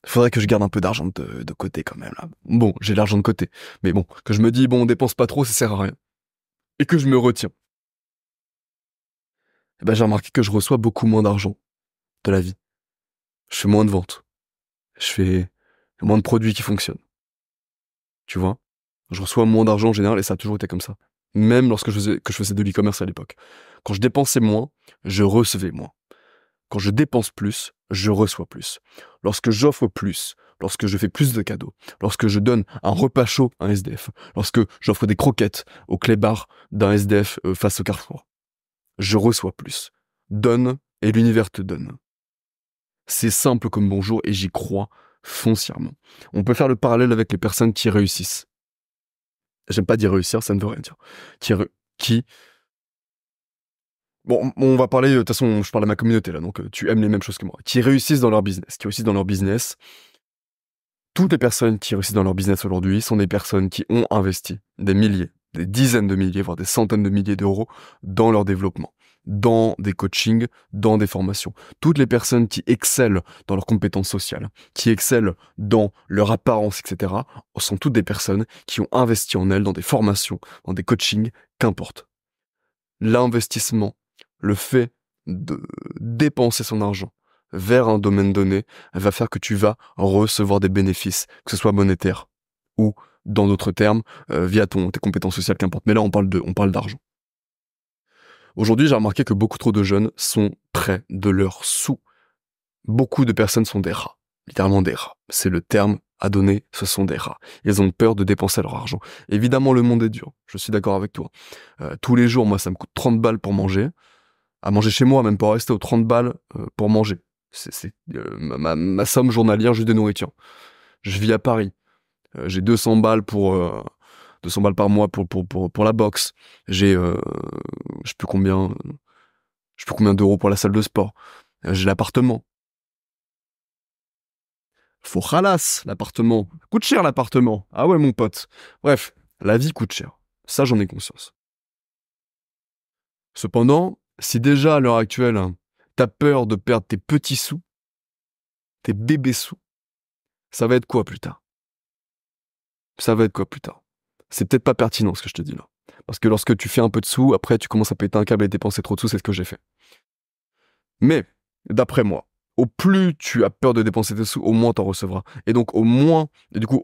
faudrait que je garde un peu d'argent de côté quand même là. Bon, j'ai l'argent de côté, mais bon, que je me dis bon, on dépense pas trop, ça sert à rien, et que je me retiens. Eh ben j'ai remarqué que je reçois beaucoup moins d'argent de la vie. Je fais moins de ventes, je fais moins de produits qui fonctionnent. Tu vois, je reçois moins d'argent en général et ça a toujours été comme ça. Même lorsque je faisais de l'e-commerce à l'époque. Quand je dépensais moins, je recevais moins. Quand je dépense plus, je reçois plus. Lorsque j'offre plus, lorsque je fais plus de cadeaux, lorsque je donne un repas chaud à un SDF, lorsque j'offre des croquettes au clébard d'un SDF face au Carrefour, je reçois plus. Donne et l'univers te donne. C'est simple comme bonjour et j'y crois foncièrement. On peut faire le parallèle avec les personnes qui réussissent. J'aime pas dire réussir, ça ne veut rien dire. Qui Bon, on va parler, de toute façon, je parle à ma communauté là, donc tu aimes les mêmes choses que moi. Qui réussissent dans leur business, qui réussissent dans leur business. Toutes les personnes qui réussissent dans leur business aujourd'hui sont des personnes qui ont investi des milliers, des dizaines de milliers, voire des centaines de milliers d'euros dans leur développement, dans des coachings, dans des formations. Toutes les personnes qui excellent dans leurs compétences sociales, qui excellent dans leur apparence, etc., sont toutes des personnes qui ont investi en elles dans des formations, dans des coachings, qu'importe. L'investissement, le fait de dépenser son argent vers un domaine donné, va faire que tu vas recevoir des bénéfices, que ce soit monétaire ou, dans d'autres termes, via tes compétences sociales, qu'importe. Mais là, on parle d'argent. Aujourd'hui, j'ai remarqué que beaucoup trop de jeunes sont près de leurs sous. Beaucoup de personnes sont des rats. Littéralement des rats. C'est le terme à donner, ce sont des rats. Ils ont peur de dépenser leur argent. Évidemment, le monde est dur. Je suis d'accord avec toi. Tous les jours, moi, ça me coûte 30 balles pour manger. À manger chez moi, même pas rester aux 30 balles pour manger. C'est ma somme journalière juste de nourriture. Je vis à Paris. J'ai 200 balles 200 balles par mois pour la boxe. J'ai je sais plus combien d'euros pour la salle de sport. J'ai l'appartement. Faut ralasse l'appartement. Coûte cher l'appartement. Ah ouais mon pote. Bref, la vie coûte cher. Ça j'en ai conscience. Cependant, si déjà à l'heure actuelle, hein, t'as peur de perdre tes petits sous, tes bébés sous, ça va être quoi plus tard? Ça va être quoi plus tard? C'est peut-être pas pertinent ce que je te dis là. Parce que lorsque tu fais un peu de sous, après tu commences à péter un câble et dépenser trop de sous, c'est ce que j'ai fait. Mais, d'après moi, au plus tu as peur de dépenser tes sous, au moins t'en recevras. Et donc au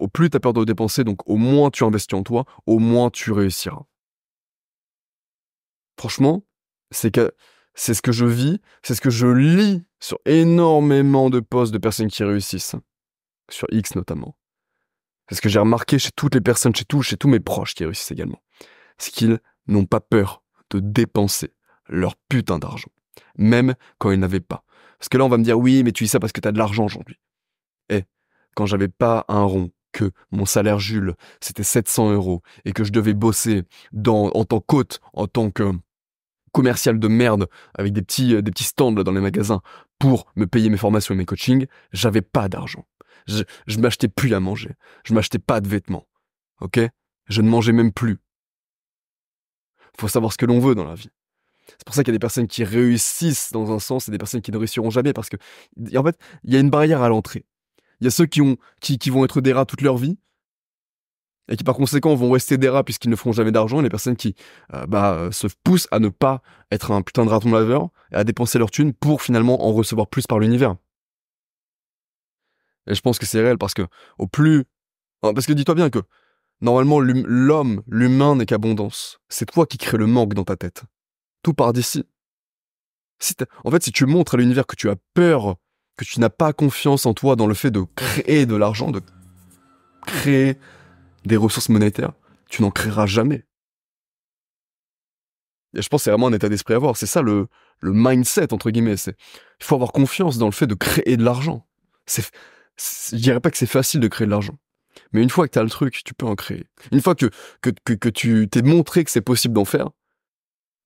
plus t'as peur de dépenser, donc au moins tu investis en toi, au moins tu réussiras. Franchement, c'est ce que je vis, c'est ce que je lis sur énormément de posts de personnes qui réussissent, sur X notamment. C'est ce que j'ai remarqué chez toutes les personnes, chez tous mes proches qui réussissent également. C'est qu'ils n'ont pas peur de dépenser leur putain d'argent. Même quand ils n'avaient pas. Parce que là, on va me dire, oui, mais tu dis ça parce que t'as de l'argent aujourd'hui. Eh, quand j'avais pas un rond, que mon salaire Jules, c'était 700 € et que je devais bosser en tant qu'hôte, en tant que commercial de merde, avec des petits stands là, dans les magasins, pour me payer mes formations et mes coachings, j'avais pas d'argent. Je m'achetais plus à manger. Je m'achetais pas de vêtements. Ok? Je ne mangeais même plus. Faut savoir ce que l'on veut dans la vie. C'est pour ça qu'il y a des personnes qui réussissent dans un sens et des personnes qui ne réussiront jamais parce que, en fait, il y a une barrière à l'entrée. Il y a ceux qui vont être des rats toute leur vie et qui par conséquent vont rester des rats puisqu'ils ne feront jamais d'argent, et les personnes qui se poussent à ne pas être un putain de raton laveur et à dépenser leur thune pour finalement en recevoir plus par l'univers. Et je pense que c'est réel parce que parce que dis-toi bien que normalement l'humain n'est qu'abondance. C'est toi qui crée le manque dans ta tête. Tout part d'ici. En fait, si tu montres à l'univers que tu as peur, que tu n'as pas confiance en toi dans le fait de créer de l'argent, de créer des ressources monétaires, tu n'en créeras jamais. Et je pense que c'est vraiment un état d'esprit à avoir. C'est ça le mindset, entre guillemets. Il faut avoir confiance dans le fait de créer de l'argent. Je dirais pas que c'est facile de créer de l'argent. Mais une fois que tu as le truc, tu peux en créer. Une fois que tu t'es montré que c'est possible d'en faire,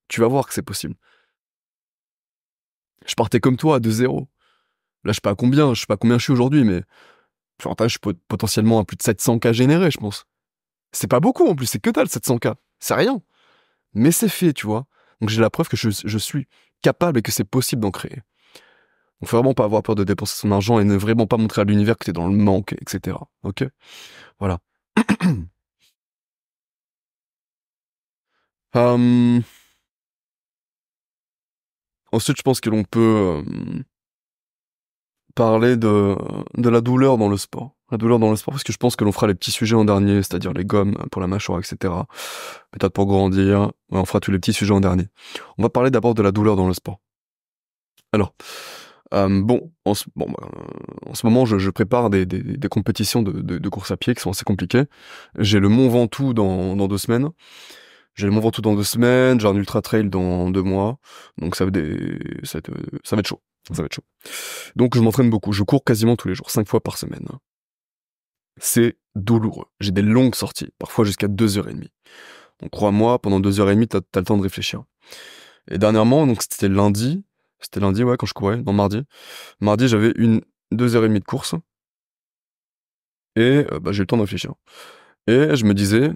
tu vas voir que c'est possible. Je partais comme toi, de zéro. Là, je sais pas combien je suis aujourd'hui, mais je suis potentiellement à plus de 700K générés, je pense. C'est pas beaucoup en plus, c'est que dalle 700K. C'est rien. Mais c'est fait, tu vois. Donc j'ai la preuve que je suis capable et que c'est possible d'en créer. Donc faut vraiment pas avoir peur de dépenser son argent et ne vraiment pas montrer à l'univers que t'es dans le manque, etc. Ok? Voilà. Hum, Ensuite, je pense que l'on peut parler de la douleur dans le sport. La douleur dans le sport, parce que je pense que l'on fera les petits sujets en dernier, c'est-à-dire les gommes pour la mâchoire, etc. Peut-être pour grandir. Ouais, on fera tous les petits sujets en dernier. On va parler d'abord de la douleur dans le sport. Alors, en ce moment, je prépare des compétitions de course à pied qui sont assez compliquées. J'ai le Mont Ventoux dans 2 semaines. J'ai le Mont Ventoux dans 2 semaines, j'ai un ultra trail dans 2 mois. Donc ça va être chaud. Ça va être chaud. Donc je m'entraîne beaucoup. Je cours quasiment tous les jours, 5 fois par semaine. C'est douloureux. J'ai des longues sorties, parfois jusqu'à 2h30. Donc crois-moi, pendant 2h30, t'as le temps de réfléchir. Et dernièrement, donc c'était lundi, ouais, quand je courais, non, mardi. Mardi, j'avais 2h30 de course. Et j'ai eu le temps de réfléchir. Et je me disais,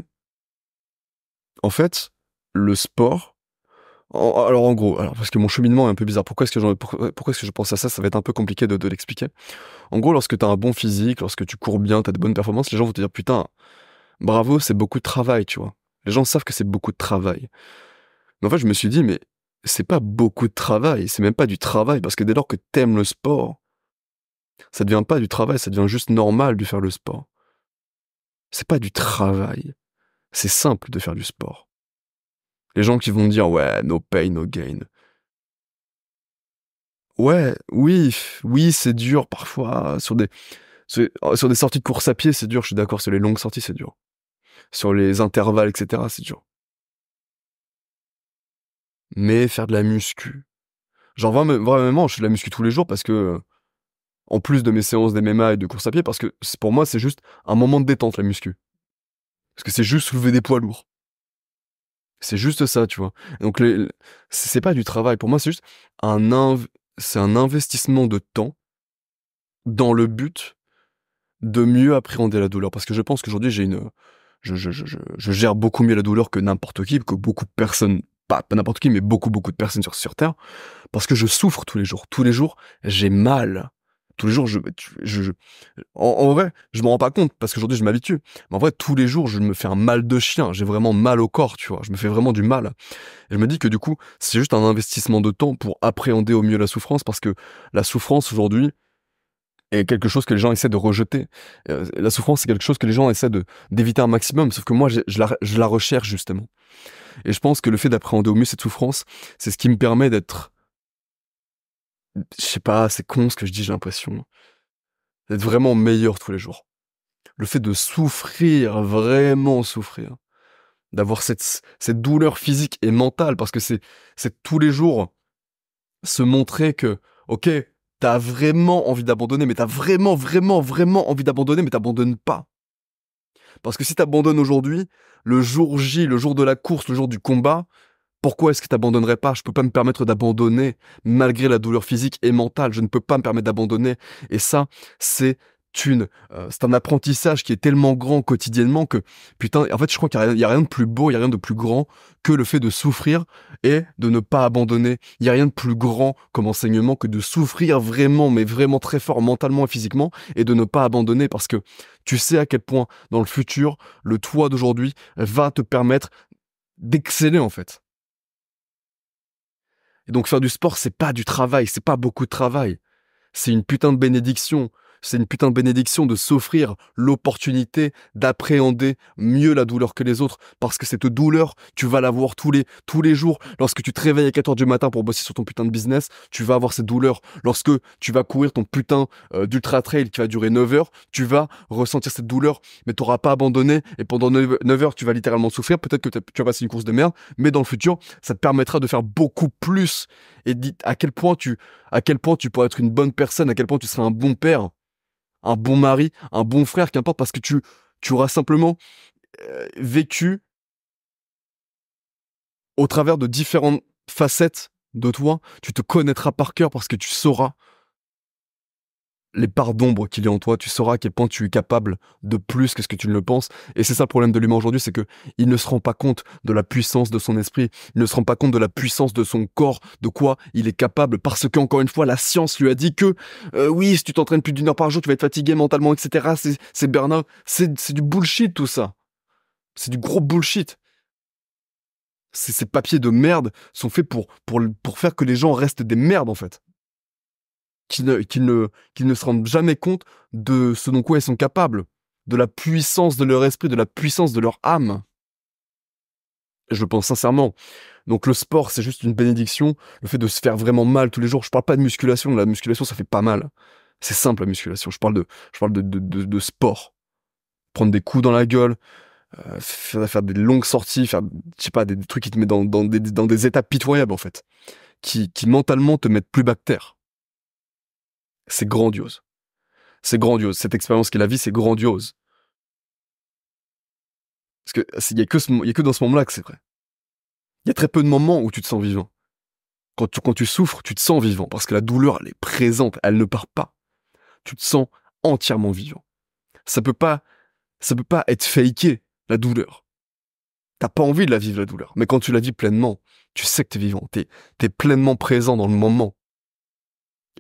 en fait, le sport... Alors en gros, parce que mon cheminement est un peu bizarre. Pourquoi est-ce que je pense à ça? Ça va être un peu compliqué de l'expliquer. En gros, lorsque t'as un bon physique, lorsque tu cours bien, t'as de bonnes performances, les gens vont te dire, putain, bravo, c'est beaucoup de travail, tu vois. Les gens savent que c'est beaucoup de travail. Mais en fait, je me suis dit, mais c'est pas beaucoup de travail, c'est même pas du travail, parce que dès lors que t'aimes le sport, ça devient pas du travail, ça devient juste normal de faire le sport. C'est pas du travail. C'est simple de faire du sport. Les gens qui vont dire, ouais, no pain, no gain. Ouais, oui, c'est dur parfois. Sur des sorties de course à pied, c'est dur, je suis d'accord. Sur les longues sorties, c'est dur. Sur les intervalles, etc., c'est dur. Mais faire de la muscu. Genre vraiment, je fais de la muscu tous les jours parce que, en plus de mes séances d'MMA et de course à pied, parce que pour moi, c'est juste un moment de détente, la muscu. Parce que c'est juste soulever des poids lourds. C'est juste ça, tu vois. Donc c'est pas du travail. Pour moi, c'est juste c'est un investissement de temps dans le but de mieux appréhender la douleur. Parce que je pense qu'aujourd'hui, je gère beaucoup mieux la douleur que n'importe qui, que beaucoup de personnes, pas n'importe qui, mais beaucoup de personnes sur Terre. Parce que je souffre tous les jours. Tous les jours, j'ai mal. Tous les jours, en vrai, je m'en rends pas compte parce qu'aujourd'hui je m'habitue. Mais en vrai, tous les jours, je me fais un mal de chien. J'ai vraiment mal au corps, tu vois. Je me fais vraiment du mal. Et je me dis que du coup, c'est juste un investissement de temps pour appréhender au mieux la souffrance parce que la souffrance aujourd'hui est quelque chose que les gens essaient de rejeter. La souffrance, c'est quelque chose que les gens essaient d'éviter un maximum. Sauf que moi, je la recherche justement. Et je pense que le fait d'appréhender au mieux cette souffrance, c'est ce qui me permet d'être, je sais pas, c'est con ce que je dis, j'ai l'impression, d'être vraiment meilleur tous les jours. Le fait de souffrir, vraiment souffrir, d'avoir cette douleur physique et mentale, parce que c'est tous les jours se montrer que, ok, t'as vraiment envie d'abandonner, mais t'as vraiment, vraiment, vraiment envie d'abandonner, mais t'abandonnes pas. Parce que si t'abandonnes aujourd'hui, le jour J, le jour de la course, le jour du combat, pourquoi est-ce que t'abandonnerais pas? Je peux pas me permettre d'abandonner malgré la douleur physique et mentale. Je ne peux pas me permettre d'abandonner. Et ça, c'est un apprentissage qui est tellement grand quotidiennement que, putain, en fait, je crois qu'il y a rien de plus beau, il y a rien de plus grand que le fait de souffrir et de ne pas abandonner. Il y a rien de plus grand comme enseignement que de souffrir vraiment, mais vraiment très fort mentalement et physiquement et de ne pas abandonner parce que tu sais à quel point dans le futur, le toi d'aujourd'hui va te permettre d'exceller en fait. Et donc faire du sport, c'est pas du travail, c'est pas beaucoup de travail. C'est une putain de bénédiction. C'est une putain de bénédiction de s'offrir l'opportunité d'appréhender mieux la douleur que les autres. Parce que cette douleur, tu vas l'avoir tous les jours. Lorsque tu te réveilles à 4 heures du matin pour bosser sur ton putain de business, tu vas avoir cette douleur. Lorsque tu vas courir ton putain d'ultra trail qui va durer 9 heures, tu vas ressentir cette douleur, mais tu n'auras pas abandonné. Et pendant 9 heures, tu vas littéralement souffrir. Peut-être que tu vas passer une course de merde, mais dans le futur, ça te permettra de faire beaucoup plus. Et à quel point tu pourras être une bonne personne, à quel point tu seras un bon père, un bon mari, un bon frère, qu'importe, parce que tu auras simplement vécu au travers de différentes facettes de toi. Tu te connaîtras par cœur parce que tu sauras les parts d'ombre qu'il y a en toi, tu sauras à quel point tu es capable de plus que ce que tu ne le penses. Et c'est ça le problème de l'humain aujourd'hui, c'est que il ne se rend pas compte de la puissance de son esprit, il ne se rend pas compte de la puissance de son corps, de quoi il est capable, parce que encore une fois, la science lui a dit que oui, si tu t'entraînes plus d'1 heure par jour, tu vas être fatigué mentalement, etc. C'est burn-out, c'est du bullshit tout ça. C'est du gros bullshit. Ces papiers de merde sont faits pour faire que les gens restent des merdes en fait. Qu'ils ne se rendent jamais compte de ce dont quoi ils sont capables, de la puissance de leur esprit, de la puissance de leur âme. Je le pense sincèrement. Donc le sport, c'est juste une bénédiction. Le fait de se faire vraiment mal tous les jours. Je parle pas de musculation. La musculation, ça fait pas mal. C'est simple la musculation. Je parle de sport. Prendre des coups dans la gueule, faire des longues sorties, faire, je sais pas, des trucs qui te mettent dans des états pitoyables en fait, qui mentalement te mettent plus bas que terre. C'est grandiose. C'est grandiose. Cette expérience qu'est la vie, c'est grandiose. Parce que il y a que dans ce moment-là que c'est vrai. Il y a très peu de moments où tu te sens vivant. Quand tu souffres, tu te sens vivant. Parce que la douleur, elle est présente. Elle ne part pas. Tu te sens entièrement vivant. Ça peut pas être faké, la douleur. T'as pas envie de la vivre, la douleur. Mais quand tu la vis pleinement, tu sais que t'es vivant. T'es pleinement présent dans le moment.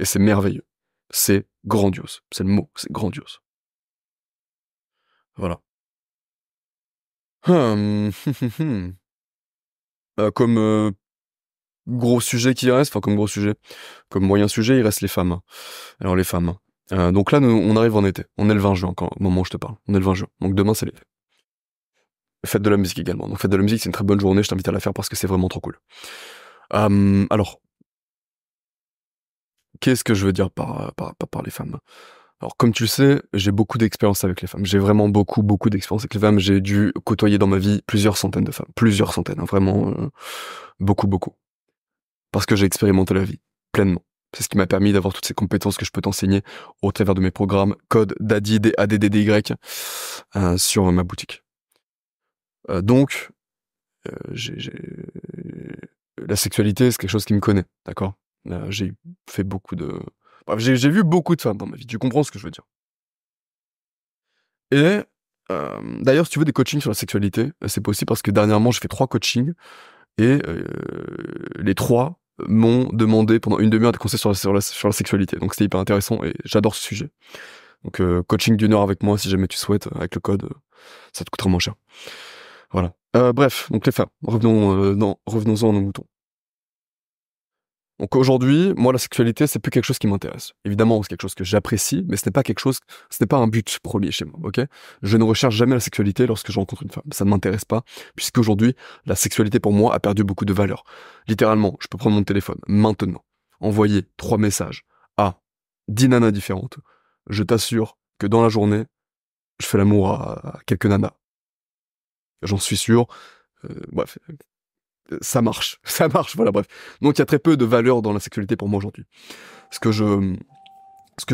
Et c'est merveilleux. C'est grandiose. C'est le mot. C'est grandiose. Voilà. Comme gros sujet qui reste, enfin comme gros sujet, comme moyen sujet, il reste les femmes. Alors les femmes. Donc là, on arrive en été. On est le 20 juin, au moment où je te parle. On est le 20 juin. Donc demain, c'est l'été. Fête de la musique également. Donc fête de la musique, c'est une très bonne journée. Je t'invite à la faire parce que c'est vraiment trop cool. Alors, qu'est-ce que je veux dire par les femmes? Alors, comme tu le sais, j'ai beaucoup d'expérience avec les femmes. J'ai vraiment beaucoup d'expérience avec les femmes. J'ai dû côtoyer dans ma vie plusieurs centaines de femmes. Plusieurs centaines, hein, vraiment. Beaucoup. Parce que j'ai expérimenté la vie, pleinement. C'est ce qui m'a permis d'avoir toutes ces compétences que je peux t'enseigner au travers de mes programmes Code Daddy, DADDDY, sur ma boutique. Donc, la sexualité, c'est quelque chose qui me connaît, d'accord? J'ai fait beaucoup de... Bref, j'ai vu beaucoup de femmes dans ma vie, tu comprends ce que je veux dire. Et d'ailleurs, si tu veux des coachings sur la sexualité, c'est possible parce que dernièrement, j'ai fait 3 coachings et les 3 m'ont demandé pendant une demi-heure des conseils sur la sexualité. Donc c'était hyper intéressant et j'adore ce sujet. Donc coaching d'1 heure avec moi si jamais tu souhaites, avec le code, ça te coûtera moins cher. Voilà. Bref, donc les femmes, revenons-en à nos moutons. Donc aujourd'hui, moi la sexualité, c'est plus quelque chose qui m'intéresse. Évidemment, c'est quelque chose que j'apprécie, mais ce n'est pas un but premier chez moi, ok? Je ne recherche jamais la sexualité lorsque je rencontre une femme. Ça ne m'intéresse pas, puisqu'aujourd'hui, la sexualité pour moi a perdu beaucoup de valeur. Littéralement, je peux prendre mon téléphone, maintenant, envoyer 3 messages à 10 nanas différentes. Je t'assure que dans la journée, je fais l'amour à quelques nanas. J'en suis sûr. Bref, ça marche, voilà, bref. Donc il y a très peu de valeur dans la sexualité pour moi aujourd'hui. Ce que je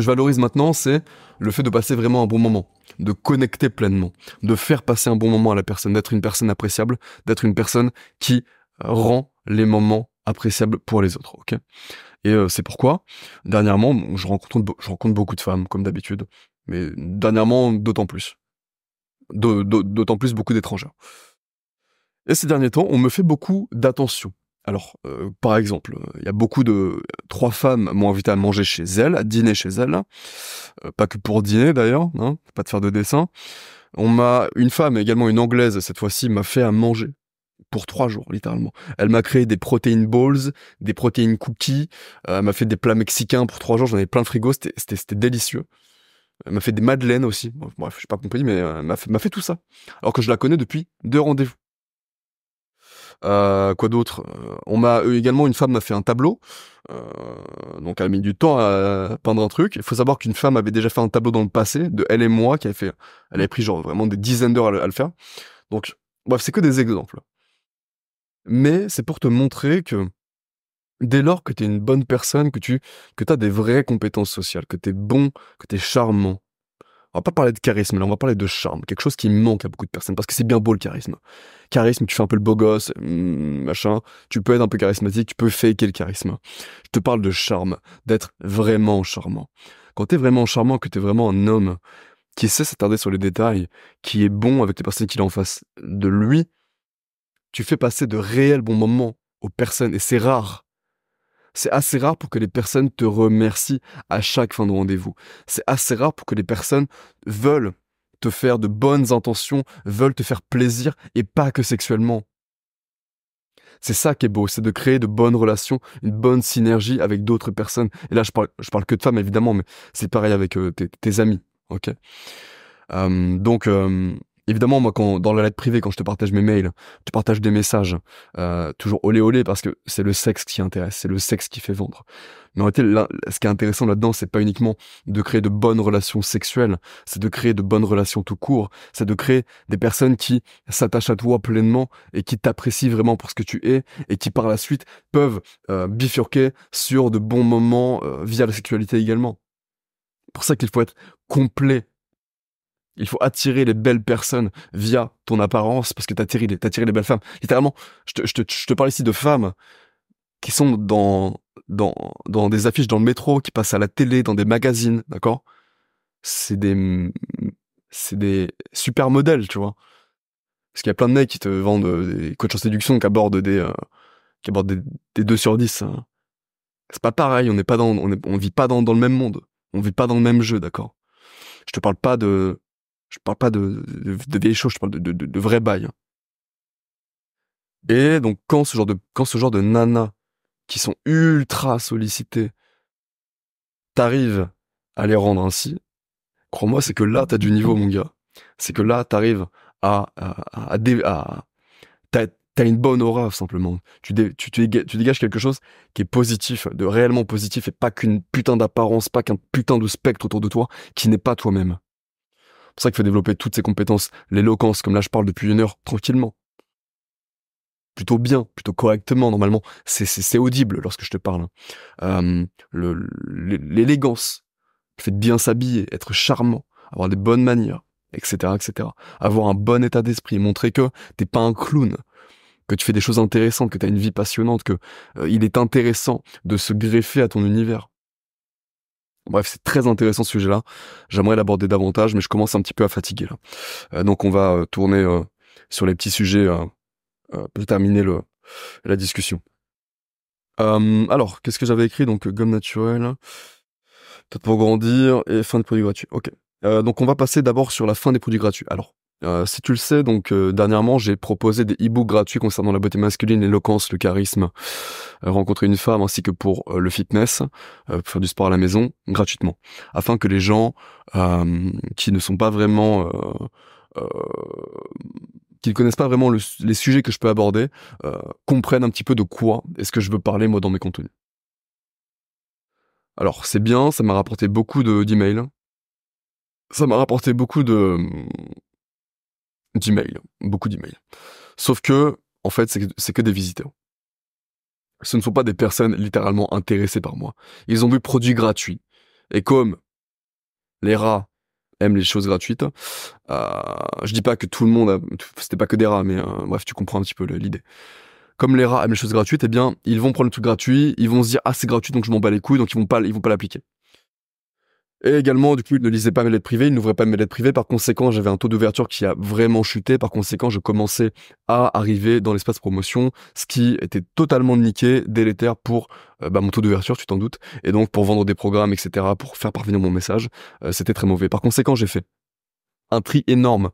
valorise maintenant, c'est le fait de passer vraiment un bon moment. de connecter pleinement, de faire passer un bon moment à la personne, d'être une personne appréciable, d'être une personne qui rend les moments appréciables pour les autres, ok? Et c'est pourquoi, dernièrement, je rencontre beaucoup de femmes, comme d'habitude, mais dernièrement, d'autant plus. D'autant plus beaucoup d'étrangères. Et ces derniers temps, on me fait beaucoup d'attention. Alors, par exemple, il y a beaucoup de... 3 femmes m'ont invité à manger chez elles, à dîner chez elles, pas que pour dîner d'ailleurs, hein, pas de faire de dessin. Une femme, également une anglaise cette fois-ci, m'a fait à manger pour 3 jours, littéralement. Elle m'a créé des protein balls, des protein cookies, elle m'a fait des plats mexicains pour 3 jours, j'en avais plein le frigo, c'était délicieux. Elle m'a fait des madeleines aussi, bref, j'ai pas compris, mais elle m'a fait tout ça. Alors que je la connais depuis 2 rendez-vous. Quoi d'autre? Également, une femme m'a fait un tableau, donc elle a mis du temps à peindre un truc. Il faut savoir qu'une femme avait déjà fait un tableau dans le passé, de elle et moi, elle avait pris genre vraiment des dizaines d'heures à le faire. Donc, bref, c'est que des exemples. Mais c'est pour te montrer que dès lors que t'es une bonne personne, que t'as des vraies compétences sociales, que t'es bon, que t'es charmant. On va pas parler de charisme, là, on va parler de charme. Quelque chose qui manque à beaucoup de personnes, parce que c'est bien beau le charisme. Charisme, tu fais un peu le beau gosse, machin. Tu peux être un peu charismatique, tu peux faker le charisme. Je te parle de charme, d'être vraiment charmant. Quand t'es vraiment charmant, que t'es vraiment un homme qui sait s'attarder sur les détails, qui est bon avec les personnes qu'il a en face de lui, tu fais passer de réels bons moments aux personnes, et c'est rare. C'est assez rare pour que les personnes te remercient à chaque fin de rendez-vous. C'est assez rare pour que les personnes veulent te faire de bonnes intentions, veulent te faire plaisir, et pas que sexuellement. C'est ça qui est beau, c'est de créer de bonnes relations, une bonne synergie avec d'autres personnes. Et là, je parle que de femmes, évidemment, mais c'est pareil avec tes amis, ok? Donc, évidemment, moi, dans la lettre privée, quand je te partage mes mails, je te partage des messages, toujours olé olé, parce que c'est le sexe qui intéresse, c'est le sexe qui fait vendre. Mais en réalité, là, ce qui est intéressant là-dedans, c'est pas uniquement de créer de bonnes relations sexuelles, c'est de créer de bonnes relations tout court, c'est de créer des personnes qui s'attachent à toi pleinement et qui t'apprécient vraiment pour ce que tu es, et qui par la suite peuvent bifurquer sur de bons moments via la sexualité également. C'est pour ça qu'il faut être complet. Il faut attirer les belles personnes via ton apparence, parce que t'attires les belles femmes. Littéralement, je te parle ici de femmes qui sont dans des affiches dans le métro, qui passent à la télé, dans des magazines, d'accord? C'est des, c'est des super modèles, tu vois. Parce qu'il y a plein de mecs qui te vendent des coachs en séduction qui abordent des 2 sur 10, hein. C'est pas pareil, on vit pas dans le même monde. On vit pas dans le même jeu, d'accord? Je te parle pas de, je parle pas de vieilles choses, je parle de vrais bails. Et donc, quand ce genre de nanas qui sont ultra sollicitées, t'arrives à les rendre ainsi, crois-moi, c'est que là, t'as du niveau, mon gars. C'est que là, t'arrives à t'as une bonne aura, simplement. Tu dégages quelque chose qui est positif, de réellement positif, et pas qu'une putain d'apparence, pas qu'un putain de spectre autour de toi, qui n'est pas toi-même. C'est pour ça qu'il faut développer toutes ces compétences. L'éloquence, comme là, je parle depuis 1 heure, tranquillement. Plutôt bien, plutôt correctement, normalement. C'est audible lorsque je te parle. L'élégance, le fait de bien s'habiller, être charmant, avoir des bonnes manières, etc., etc. Avoir un bon état d'esprit, montrer que t'es pas un clown, que tu fais des choses intéressantes, que t'as une vie passionnante, que il est intéressant de se greffer à ton univers. Bref, c'est très intéressant ce sujet-là. J'aimerais l'aborder davantage, mais je commence un petit peu à fatiguer là. Donc on va tourner sur les petits sujets pour terminer la discussion. Alors, qu'est-ce que j'avais écrit? Donc, gomme naturelle, peut-être pour grandir, et fin des produits gratuits. Ok. Donc, on va passer d'abord sur la fin des produits gratuits. Alors, si tu le sais, donc dernièrement, j'ai proposé des e-books gratuits concernant la beauté masculine, l'éloquence, le charisme, rencontrer une femme, ainsi que pour le fitness, pour faire du sport à la maison, gratuitement, afin que les gens qui ne sont pas vraiment euh, qui ne connaissent pas vraiment les sujets que je peux aborder, comprennent un petit peu de quoi est-ce que je veux parler moi dans mes contenus. Alors c'est bien, ça m'a rapporté d'emails, ça m'a rapporté d'emails, beaucoup d'emails. Sauf que, en fait, c'est que des visiteurs. Ce ne sont pas des personnes littéralement intéressées par moi. Ils ont vu produits gratuits. Et comme les rats aiment les choses gratuites. Je dis pas que tout le monde, c'était pas que des rats, mais bref, tu comprends un petit peu l'idée. Comme les rats aiment les choses gratuites, eh bien, ils vont prendre le truc gratuit, ils vont se dire ah c'est gratuit donc je m'en bats les couilles, donc ils vont pas l'appliquer. Et également, du coup, ils ne lisaient pas mes lettres privées, ils n'ouvraient pas mes lettres privées. Par conséquent, j'avais un taux d'ouverture qui a vraiment chuté. Par conséquent, je commençais à arriver dans l'espace promotion, ce qui était totalement niqué, délétère pour mon taux d'ouverture, tu t'en doutes. Et donc, pour vendre des programmes, etc., pour faire parvenir mon message, c'était très mauvais. Par conséquent, j'ai fait un tri énorme.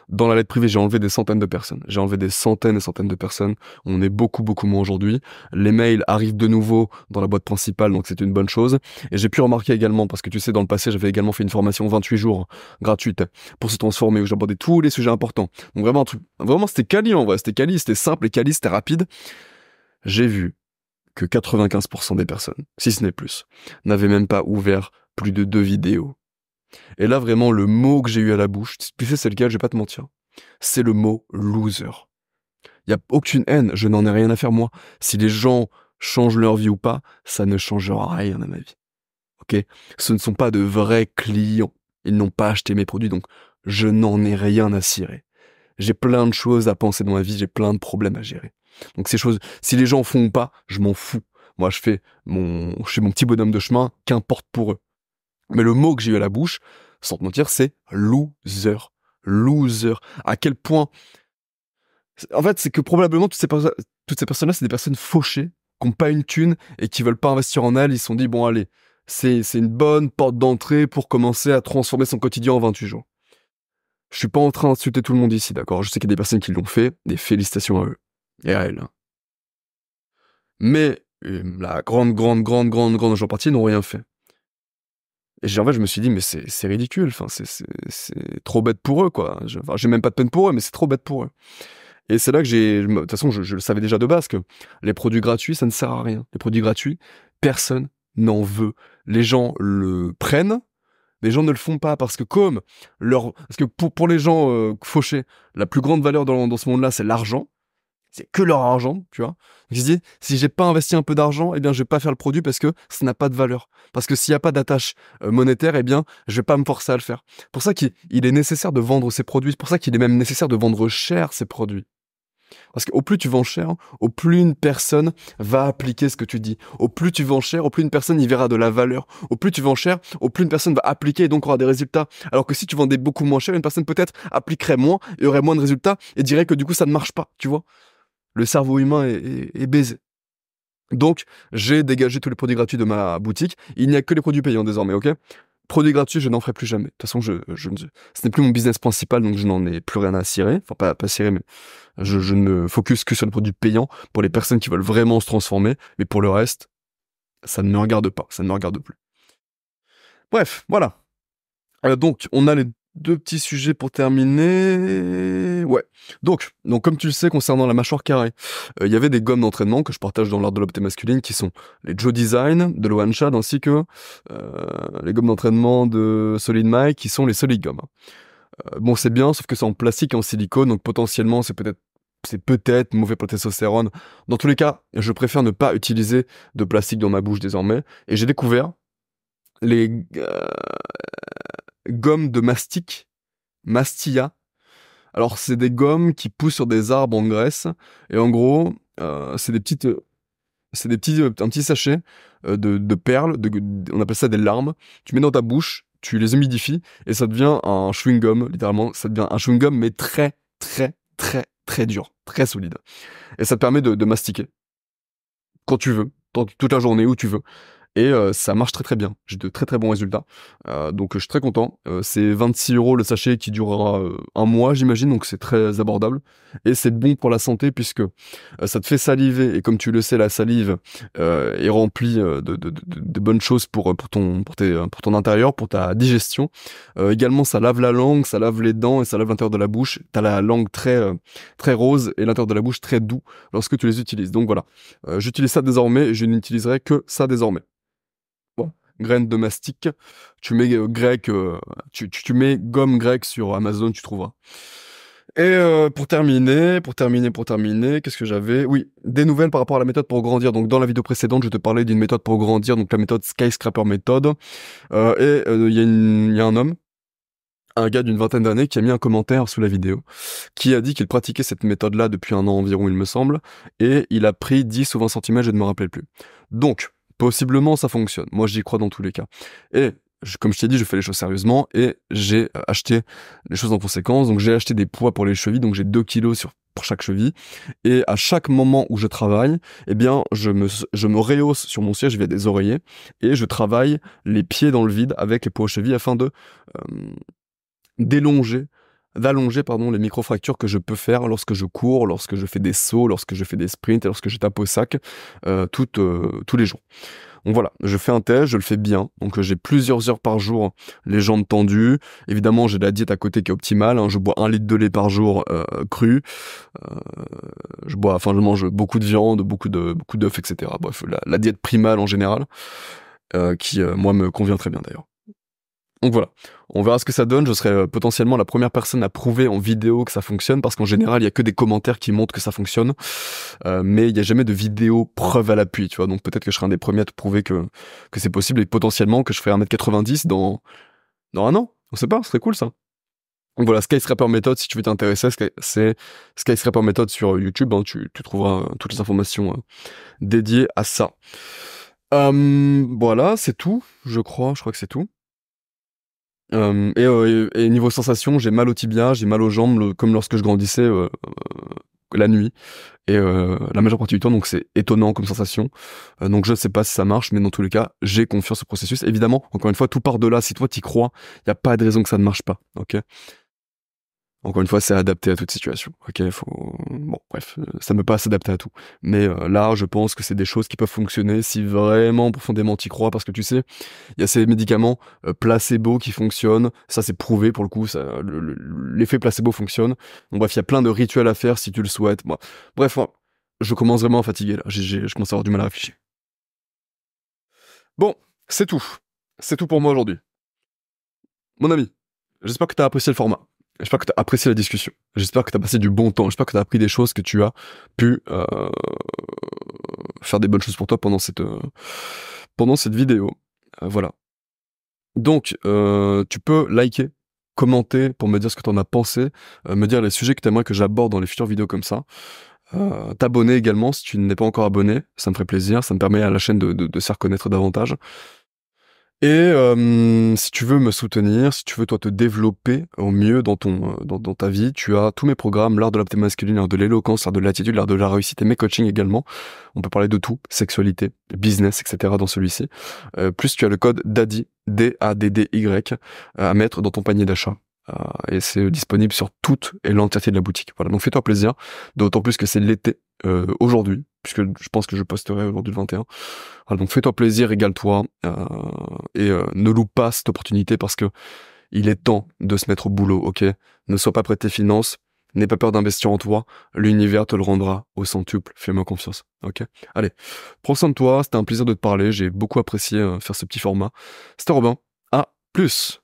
Dans la lettre privée, j'ai enlevé des centaines de personnes. J'ai enlevé des centaines et centaines de personnes. On est beaucoup, beaucoup moins aujourd'hui. Les mails arrivent de nouveau dans la boîte principale, donc c'est une bonne chose. Et j'ai pu remarquer également, parce que tu sais, dans le passé, j'avais également fait une formation 28 jours gratuite pour se transformer, où j'abordais tous les sujets importants. Donc vraiment, un truc, vraiment, c'était quali en vrai. C'était quali, c'était simple et quali, c'était rapide. J'ai vu que 95% des personnes, si ce n'est plus, n'avaient même pas ouvert plus de 2 vidéos. Et là, vraiment, le mot que j'ai eu à la bouche, tu sais, c'est lequel, je vais pas te mentir. C'est le mot loser. Il y a aucune haine, je n'en ai rien à faire, moi. Si les gens changent leur vie ou pas, ça ne changera rien à ma vie. Ok? Ce ne sont pas de vrais clients. Ils n'ont pas acheté mes produits, donc je n'en ai rien à cirer. J'ai plein de choses à penser dans ma vie, j'ai plein de problèmes à gérer. Donc ces choses, si les gens font ou pas, je m'en fous. Moi, je fais mon petit bonhomme de chemin, qu'importe pour eux. Mais le mot que j'ai eu à la bouche, sans te mentir, c'est loser. Loser. À quel point... En fait, c'est que probablement toutes ces personnes-là, c'est des personnes fauchées, qui n'ont pas une thune et qui veulent pas investir en elles. Ils se sont dit, bon allez, c'est une bonne porte d'entrée pour commencer à transformer son quotidien en 28 jours. Je suis pas en train d'insulter tout le monde ici, d'accord? Je sais qu'il y a des personnes qui l'ont fait, des félicitations à eux. Et à elles. Mais la grande majeure partie n'ont rien fait. Et en fait, je me suis dit, mais c'est ridicule, enfin, c'est trop bête pour eux, quoi. J'ai même pas de peine pour eux, mais c'est trop bête pour eux. Et c'est là que de toute façon, je le savais déjà de base, que les produits gratuits, ça ne sert à rien. Les produits gratuits, personne n'en veut. Les gens le prennent, les gens ne le font pas, parce que parce que pour les gens fauchés, la plus grande valeur dans ce monde-là, c'est l'argent. C'est que leur argent, tu vois. Donc, ils se disent, si j'ai pas investi un peu d'argent, eh bien, je vais pas faire le produit parce que ça n'a pas de valeur. Parce que s'il y a pas d'attache monétaire, eh bien, je vais pas me forcer à le faire. C'est pour ça qu'il est nécessaire de vendre ses produits. C'est pour ça qu'il est même nécessaire de vendre cher ses produits. Parce qu'au plus tu vends cher, au plus une personne va appliquer ce que tu dis. Au plus tu vends cher, au plus une personne y verra de la valeur. Au plus tu vends cher, au plus une personne va appliquer et donc aura des résultats. Alors que si tu vendais beaucoup moins cher, une personne peut-être appliquerait moins et aurait moins de résultats et dirait que du coup ça ne marche pas, tu vois. Le cerveau humain est baisé. Donc, j'ai dégagé tous les produits gratuits de ma boutique. Il n'y a que les produits payants désormais, ok? Produits gratuits, je n'en ferai plus jamais. De toute façon, ce n'est plus mon business principal, donc je n'en ai plus rien à cirer. Enfin, pas cirer, mais je ne me focus que sur les produits payants pour les personnes qui veulent vraiment se transformer. Mais pour le reste, ça ne me regarde pas, ça ne me regarde plus. Bref, voilà. Donc, on a les 2 petits sujets pour terminer. Ouais. Donc comme tu le sais, concernant la mâchoire carrée, il y avait des gommes d'entraînement que je partage dans l'art de l'obté masculine, qui sont les Joe Design de Lohan Chad, ainsi que les gommes d'entraînement de Solid Mike, qui sont les Solid Gum. Bon, c'est bien, sauf que c'est en plastique et en silicone, donc potentiellement c'est peut-être mauvais pour la testostérone. Dans tous les cas, je préfère ne pas utiliser de plastique dans ma bouche désormais. Et j'ai découvert les gommes de mastic, Mastilla. Alors, c'est des gommes qui poussent sur des arbres en Grèce. Et en gros, c'est un petit sachet de perles, on appelle ça des larmes. Tu mets dans ta bouche, tu les humidifies, et ça devient un chewing-gum, littéralement. Ça devient un chewing-gum, mais très, très, très, très dur, très solide. Et ça te permet de mastiquer. Quand tu veux, toute la journée, où tu veux. Et ça marche très très bien. J'ai de très très bons résultats. Donc je suis très content. C'est 26 € le sachet qui durera un mois, j'imagine, donc c'est très abordable. Et c'est bon pour la santé puisque ça te fait saliver. Et comme tu le sais, la salive est remplie de bonnes choses pour ton intérieur, pour ta digestion. Également, ça lave la langue, ça lave les dents et ça lave l'intérieur de la bouche. T'as la langue très très rose et l'intérieur de la bouche très doux lorsque tu les utilises. Donc voilà, j'utilise ça désormais et je n'utiliserai que ça désormais. Graines de mastic, tu mets tu mets gomme grecque sur Amazon, tu trouveras. Et pour terminer, qu'est-ce que j'avais? Oui, des nouvelles par rapport à la méthode pour grandir. Donc dans la vidéo précédente, je te parlais d'une méthode pour grandir, donc la méthode Skyscraper Method. Il y a un homme un gars d'une vingtaine d'années qui a mis un commentaire sous la vidéo, qui a dit qu'il pratiquait cette méthode-là depuis 1 an environ, il me semble, et il a pris 10 ou 20 cm, je ne me rappelle plus. Donc, possiblement, ça fonctionne. Moi, j'y crois dans tous les cas. Et, comme je t'ai dit, je fais les choses sérieusement, et j'ai acheté les choses en conséquence. Donc, j'ai acheté des poids pour les chevilles, donc j'ai 2 kilos pour chaque cheville. Et à chaque moment où je travaille, eh bien, je me rehausse sur mon siège via des oreillers, et je travaille les pieds dans le vide avec les poids aux chevilles afin de d'allonger les micro-fractures que je peux faire lorsque je cours, lorsque je fais des sauts, lorsque je fais des sprints et lorsque je tape au sac tous les jours. Donc voilà, je fais un test, je le fais bien, donc j'ai plusieurs heures par jour, les jambes tendues. Évidemment, j'ai la diète à côté qui est optimale, hein. Je bois 1 litre de lait par jour cru, je mange beaucoup de viande, beaucoup d'œufs, etc. Bref, la diète primale en général, qui moi me convient très bien d'ailleurs. Donc voilà, on verra ce que ça donne. Je serai potentiellement la première personne à prouver en vidéo que ça fonctionne, parce qu'en général, il y a que des commentaires qui montrent que ça fonctionne, mais il n'y a jamais de vidéo preuve à l'appui, tu vois. Donc peut-être que je serai un des premiers à te prouver que c'est possible, et potentiellement que je ferai 1m90 dans 1 an. On sait pas, ce serait cool ça. Donc voilà, Sky Scraper Method, si tu veux t'intéresser, c'est Sky Scraper Method sur YouTube, hein, tu trouveras toutes les informations dédiées à ça. Voilà, c'est tout, je crois que c'est tout. Et niveau sensation, j'ai mal au tibia, j'ai mal aux jambes, comme lorsque je grandissais la nuit, et la majeure partie du temps, donc c'est étonnant comme sensation. Donc je sais pas si ça marche, mais dans tous les cas, j'ai confiance au processus. Évidemment, encore une fois, tout part de là. Si toi t'y crois, y a pas de raison que ça ne marche pas, ok? Encore une fois, c'est adapté à toute situation, ok? Bon, bref, ça ne peut pas s'adapter à tout. Mais là, je pense que c'est des choses qui peuvent fonctionner si vraiment profondément t'y crois, parce que tu sais, il y a ces médicaments placebo qui fonctionnent, ça c'est prouvé pour le coup, l'effet placebo fonctionne. Donc bref, il y a plein de rituels à faire si tu le souhaites. Bref, je commence vraiment à fatiguer là, je commence à avoir du mal à réfléchir. Bon, c'est tout. C'est tout pour moi aujourd'hui. Mon ami, j'espère que tu as apprécié le format. J'espère que tu as apprécié la discussion. J'espère que tu as passé du bon temps. J'espère que tu as appris des choses, que tu as pu faire des bonnes choses pour toi pendant cette vidéo. Voilà. Donc, tu peux liker, commenter pour me dire ce que tu en as pensé, me dire les sujets que tu aimerais que j'aborde dans les futures vidéos comme ça. T'abonner également si tu n'es pas encore abonné, ça me ferait plaisir, ça me permet à la chaîne de se faire connaître davantage. Et si tu veux me soutenir, si tu veux toi te développer au mieux dans ta vie, tu as tous mes programmes, l'art de l'apté masculine, l'art de l'éloquence, l'art de l'attitude, l'art de la réussite, et mes coachings également. On peut parler de tout, sexualité, business, etc. dans celui-ci. Plus tu as le code DADDY, DADDY, à mettre dans ton panier d'achat. Et c'est disponible sur toute et l'entièreté de la boutique. Voilà, donc fais-toi plaisir, d'autant plus que c'est l'été aujourd'hui, puisque je pense que je posterai aujourd'hui le 21. Voilà, donc fais-toi plaisir, régale-toi, et ne loupe pas cette opportunité, parce que il est temps de se mettre au boulot, ok? Ne sois pas prêt tes finances, n'aie pas peur d'investir en toi, l'univers te le rendra au centuple, fais-moi confiance, ok? Allez, prends soin de toi, c'était un plaisir de te parler, j'ai beaucoup apprécié faire ce petit format. C'était Robin, à plus!